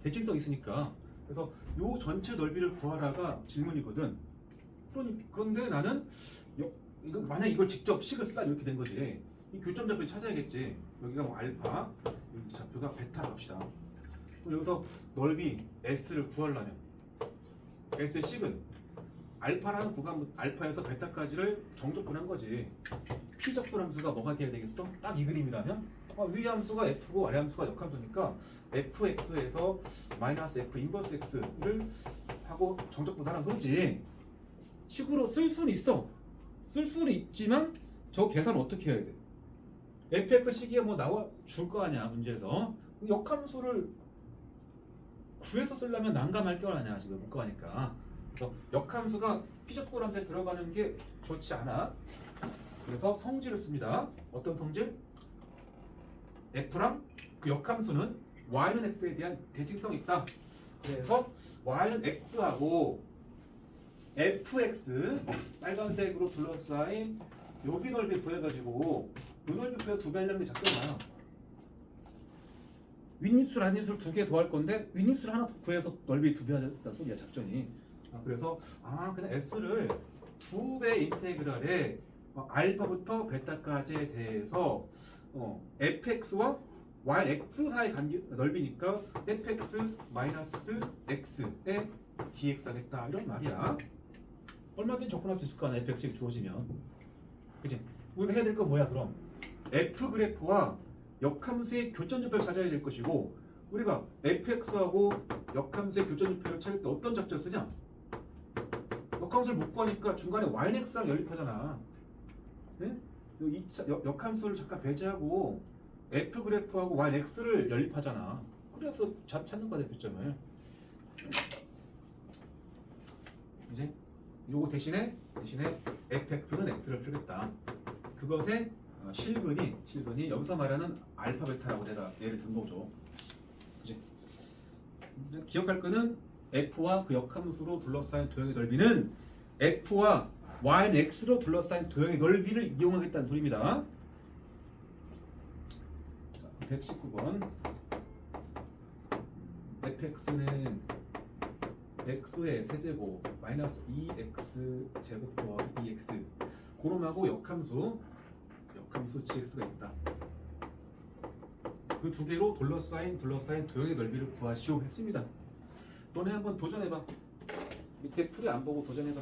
대칭성 있으니까. 그래서 요 전체 넓이를 구하라가 질문이거든. 그런데 나는 이거 만약 이걸 직접 식을 쓰다 이렇게 된 거지. 이 교점 좌표를 찾아야겠지. 여기가 뭐 알파, 여기 좌표가 베타 합시다. 그럼 여기서 넓이 s를 구하려면 s의 식은 알파라는 구간 알파에서 베타까지를 정적분한 거지. 피적분 함수가 뭐가 돼야 되겠어? 딱 이 그림이라면 위 함수가 f고 아래 함수가 역함수니까 fx에서 마이너스 f 인버스 x를 하고 정적분하라는 소리지. 식으로 쓸 수는 있어. 쓸 수는 있지만 저 계산 어떻게 해야 돼? fx 식이 뭐 나와 줄 거 아니야 문제에서. 역함수를 구해서 쓰려면 난감할 거 아니야 지금 못 가니까. 그래서 역함수가 피적분 함수에 들어가는 게 좋지 않아. 그래서 성질을 씁니다. 어떤 성질? f랑 그 역함수는 y는 x에 대한 대칭성이 있다. 그래서 y는 x하고 fx 빨간색으로 둘러싸인 여기 넓이 구해가지고 이 넓이 구해 두 배 하려는 게 작전이야. 윗입술 안입술 두 개 더할 건데 윗입술 하나 구해서 넓이 두 배 하겠다는 소리야 작전이. 그래서 그냥 s를 두 배 인테그랄에 알파부터 베타까지에 대해서 fx와 yx 사이 관계 넓이니까 fx 마이너스 x에 dx 하겠다 이런 말이야. 얼마든지 접근할 수 있을 거 아니야 fx가 주어지면. 그치? 우리가 해야 될 건 뭐야 그럼? f 그래프와 역함수의 교점좌표를 찾아야 될 것이고, 우리가 fx하고 역함수의 교점좌표를 찾을 때 어떤 작전을 쓰냐? 역함수를 못 구하니까 중간에 yx랑 연립하잖아. 네? 역함수를 잠깐 배제하고 f 그래프하고 yx를 연립하잖아. 그래서 찾는 거야 교점을. 이제 요거 대신에 fx는 x를 풀겠다. 그것의 실근이 여기서 말하는 알파 베타라고 내가 예를 든 거죠. 이제 기억할 거는 f와 그 역함수로 둘러싸인 도형의 넓이는 f와 y는 x로 둘러싸인 도형의 넓이를 이용하겠다는 소리입니다. 119번 fx는 x의 세제곱 마이너스 2x 제곱 더하기 2x 고놈하고 역함수 gx가 있다. 그 두 개로 둘러싸인 도형의 넓이를 구하시오 했습니다. 너네 한번 도전해봐. 밑에 풀이 안 보고 도전해봐.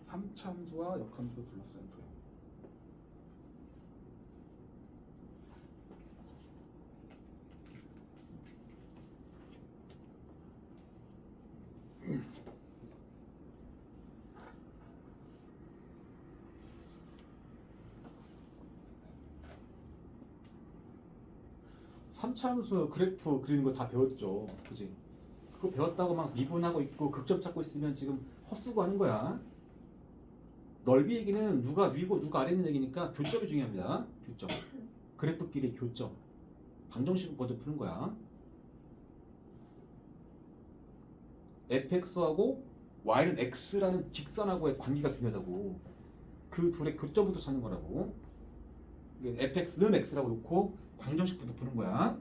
삼차함수와 역함수 둘러싸인 도형. 3차함수 그래프 그리는 거 다 배웠죠. 그지? 그거 배웠다고 막 미분하고 있고 극점 찾고 있으면 지금 헛수고 하는 거야. 넓이 얘기는 누가 위고 누가 아래 있는 얘기니까 교점이 중요합니다. 교점. 그래프끼리 교점. 방정식 먼저 푸는 거야. fx하고 y는 x라는 직선하고의 관계가 중요하다고. 그 둘의 교점부터 찾는 거라고. fx는 x라고 놓고 방정식부터 푸는 거야.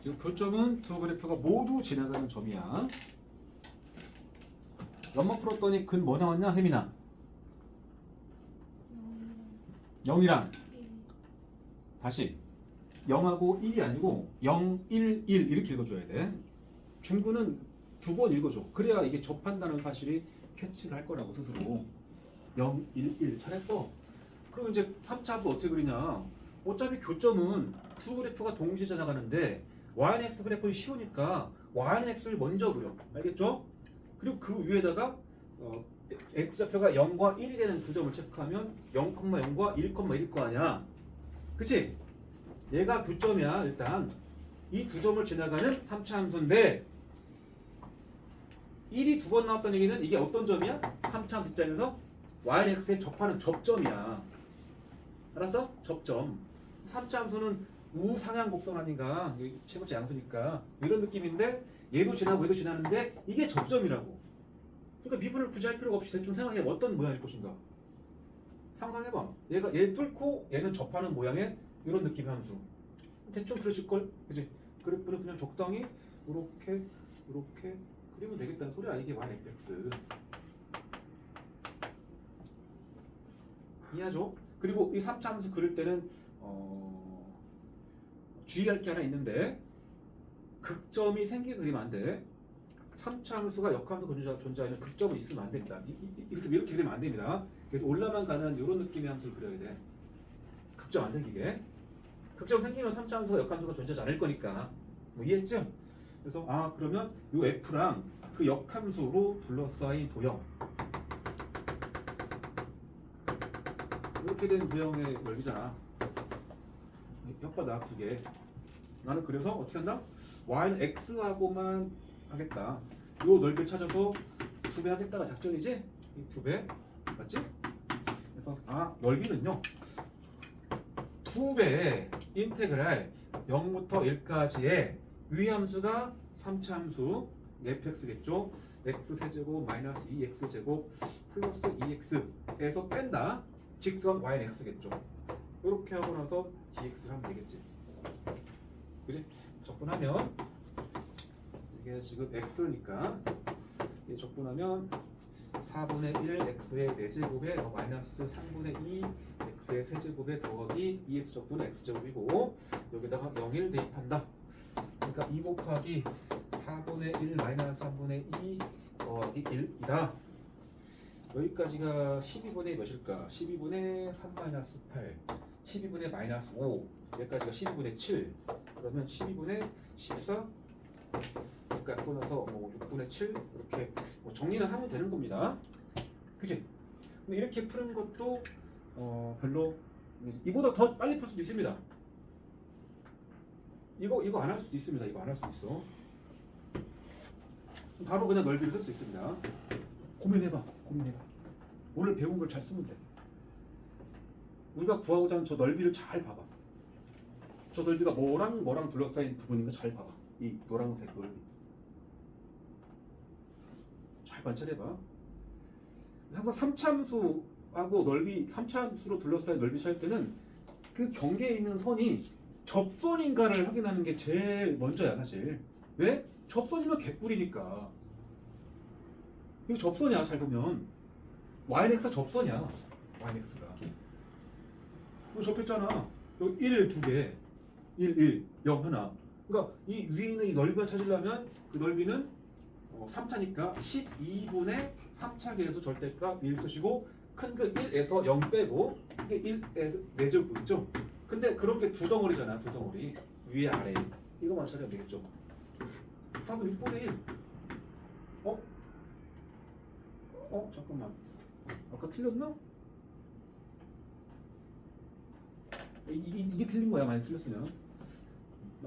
지금 교점은 두 그래프가 모두 지나가는 점이야. 연막 풀었더니 근 뭐 나왔냐, 혜민아? 0이랑 다시 0하고 1이 아니고 0, 1, 1 이렇게 읽어줘야 돼. 중구는 두 번 읽어줘. 그래야 이게 접한다는 사실이 캐치를 할 거라고 스스로. 0, 1, 1 잘했어. 그럼 이제 3차 함수 어떻게 그리냐? 어차피 교점은 두 그래프가 동시에 지나가는데 yx 그래프는 쉬우니까 yx를 먼저 그려. 알겠죠? 그리고 그 위에다가 x좌표가 0과 1이 되는 두 점을 체크하면 0,0과 1,1일 거 아니야. 그치? 얘가 교점이야. 일단 이 두 점을 지나가는 3차 함수인데 1이 두 번 나왔다는 얘기는 이게 어떤 점이야? 3차 함수 입장에서 yx에 접하는 접점이야. 알았어? 접점. 3차 함수는 우상향 곡선 아닌가? 최고차 양수니까 이런 느낌인데 얘도 지나고 얘도 지나는데 이게 접점이라고. 그러니까 미분을 굳이 할 필요가 없이 대충 생각해. 어떤 모양일 것인가? 상상해봐. 얘가 얘 뚫고 얘는 접하는 모양의 이런 느낌의 함수. 대충 그려질 걸, 그지? 그래프는 그냥 적당히 이렇게 이렇게 그리면 되겠다는 소리야. 이게 yx. 이해하죠? 그리고 이 3차 함수 그릴 때는 주의할 게 하나 있는데 극점이 생기게 그리면 안 돼. 3차 함수가 역함수 존재하는 극점이 있으면 안 됩니다. 이렇게 그리면 안 됩니다. 그래서 올라만 가는 이런 느낌의 함수를 그려야 돼. 극점 안 생기게. 극점 생기면 3차 함수가 역함수가 존재하지 않을 거니까. 뭐 이해했죠? 그래서 그러면 이 f랑 그 역함수로 둘러싸인 도형 이렇게 된 도형의 넓이잖아. 혓바닥 두 개. 나는 그래서 어떻게 한다? y는 x하고만 하겠다. 요 넓이를 찾아서 2배 하겠다가 작전이지? 이 2배 맞지? 그래서 넓이는요 2배 인테그랄 0부터 1까지의 위함수가 3차 함수 fx겠죠? x 세제곱 마이너스 2x 제곱 플러스 2x에서 뺀다. 직선 y는 x겠죠. 이렇게 하고 나서 dx를 하면 되겠지. 그지? 적분하면 이게 지금 x니까 이게 적분하면 4분의 1 x의 4제곱에 마이너스 3분의 2 x의 세제곱에 더하기 2x 적분은 x제곱이고 여기다가 0을 대입한다. 그러니까 2 곱하기 4분의 1 마이너스 3분의 2 더하기 1이다. 여기까지가 12분의 몇일까? 12분의 3 마이너스 8 12분의 마이너스 5 여기까지가 12분의 7 그러면 12분의 14 그러니까 하고 나서 6분의 7 이렇게 정리는 하면 되는 겁니다. 그치? 근데 이렇게 푸는 것도 별로 이보다 더 빨리 풀 수도 있습니다. 이거 안 할 수도 있습니다. 이거 안 할 수도 있어. 바로 그냥 넓이를 쓸 수 있습니다. 고민해봐. 오늘 배운 걸 잘 쓰면 돼. 우리가 구하고자 하는 저 넓이를 잘 봐봐. 저 넓이가 뭐랑 둘러싸인 부분인가 잘 봐봐. 이 노란색 넓이 잘 관찰해봐. 항상 삼차함수하고 넓이, 삼차함수로 둘러싸인 넓이 찾을 때는 그 경계에 있는 선이 접선인가를 확인하는 게 제일 먼저야 사실. 왜? 접선이면 개꿀이니까. 이거 접선이야. 잘 보면 YX가 접선이야. YX가 이거 접했잖아. 여기 1, 2개 1, 0 하나. 그러니까 이 위에 있는 이 넓이만 찾으려면 그 넓이는 3차니까 12분의 3차계에서 절대값 1 쓰시고 큰 그 1에서 0 빼고 이게 1에서 4제곱이죠. 근데 그런 게 두 덩어리잖아. 두 덩어리 위에 아래 이거만 찾으면 되겠죠. 답은 6분의 1. 잠깐만. 아까 틀렸나? 이게 틀린 거야. 만약 틀렸으면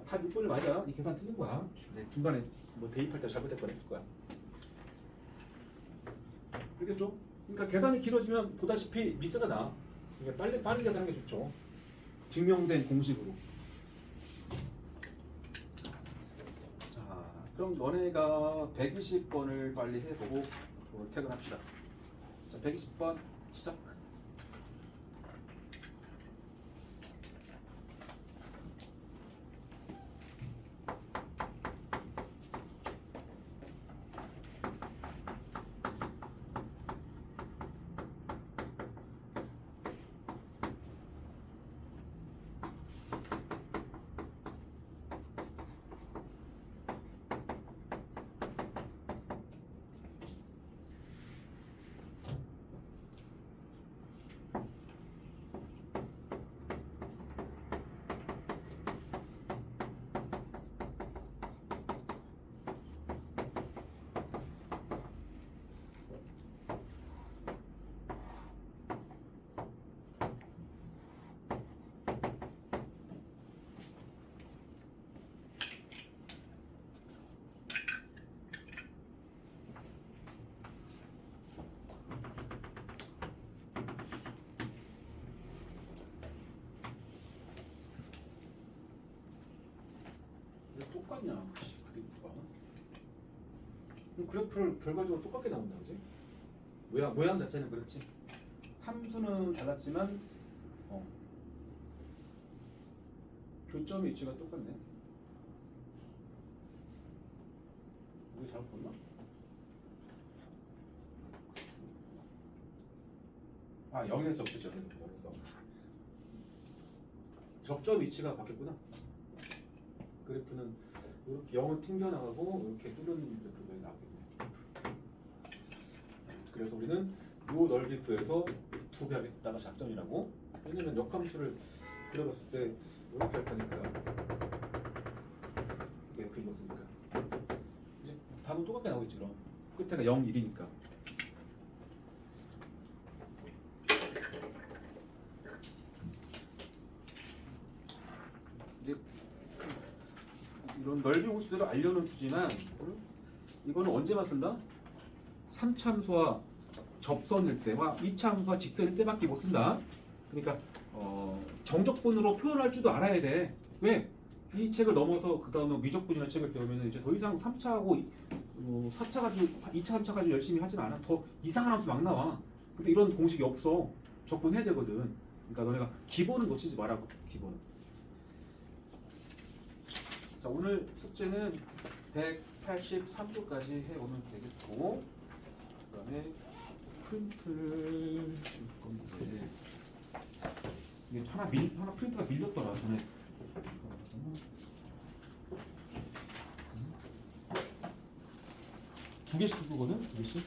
답 6분의 1 맞아. 이 계산 틀린 거야. 네, 중간에 뭐 대입할 때 잘못될 뻔했을 거야. 알겠죠? 그러니까 계산이 길어지면 보다시피 미스가 나. 그러니까 빠른 계산하는 게 좋죠. 증명된 공식으로. 자, 그럼 너네가 120번을 빨리 해보고 오늘 퇴근합시다. 자, 120번 시작. 왜 똑같냐? 그래프가. 그래프를 결과적으로 똑같게 나온다, 그지? 모양 자체는 그렇지. 함수는 달랐지만 교점 위치가 똑같네. 이게 잘못 봤나? 아, 0에서 없겠죠. 0에서 접점 위치가 바뀌었구나. 그래프는 이렇게 0은 튕겨나가고 이렇게 뚫는 그래프가 나오겠네. 그래서 우리는 이 넓이 구해서 2배 하겠다가 작전이라고. 왜냐면 역함수를 그려봤을 때 이렇게 할 거니까 F 이렇습니까? 이제 답은 똑같게 나오겠지. 그럼 끝에가 0, 1이니까. 이제 이런 넓이 공식들을 알려는 주지만 이거는 언제만 쓴다? 3차함수와 접선일 때와 2차함수와 직선일 때밖에 못 쓴다. 그러니까 정적분으로 표현할 줄도 알아야 돼. 왜? 이 책을 넘어서 그 다음에 미적분이라는 책을 배우면 이제 더 이상 3차하고 4차 가지고 2차, 3차 가지고 열심히 하진 않아. 더 이상한 함수 막 나와. 근데 이런 공식이 없어. 적분해야 되거든. 그러니까 너네가 기본은 놓치지 말라고. 기본은. 자, 오늘 숙제는 183조까지 해오면 되겠고, 그 다음에 프린트를 줄 건데, 이게 하나 프린트가 밀렸더라 전에. 두 개씩 줄 거거든. 두 개씩.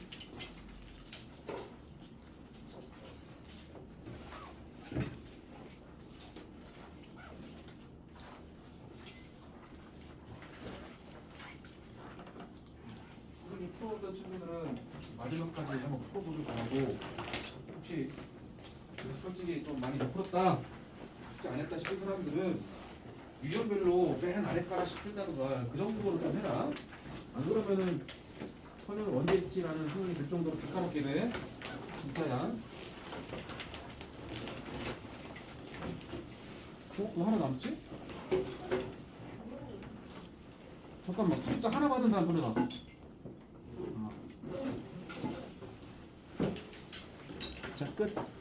꾸준히 풀어오던 친구들은 마지막까지 한번 풀어보길 바라고, 혹시 솔직히 좀 많이 못 풀었다, 쉽지 않았다 싶은 사람들은 유형별로 맨 아래 가라씩 풀다든가 그 정도로 좀 해라. 안 그러면은 선영을 언제 했지라는 생각이 들 정도로 기가 막히게 돼. 진짜야. 뭐 하나 남지? 잠깐만, 일단 하나 받은 사람 보내라. 자, 끝.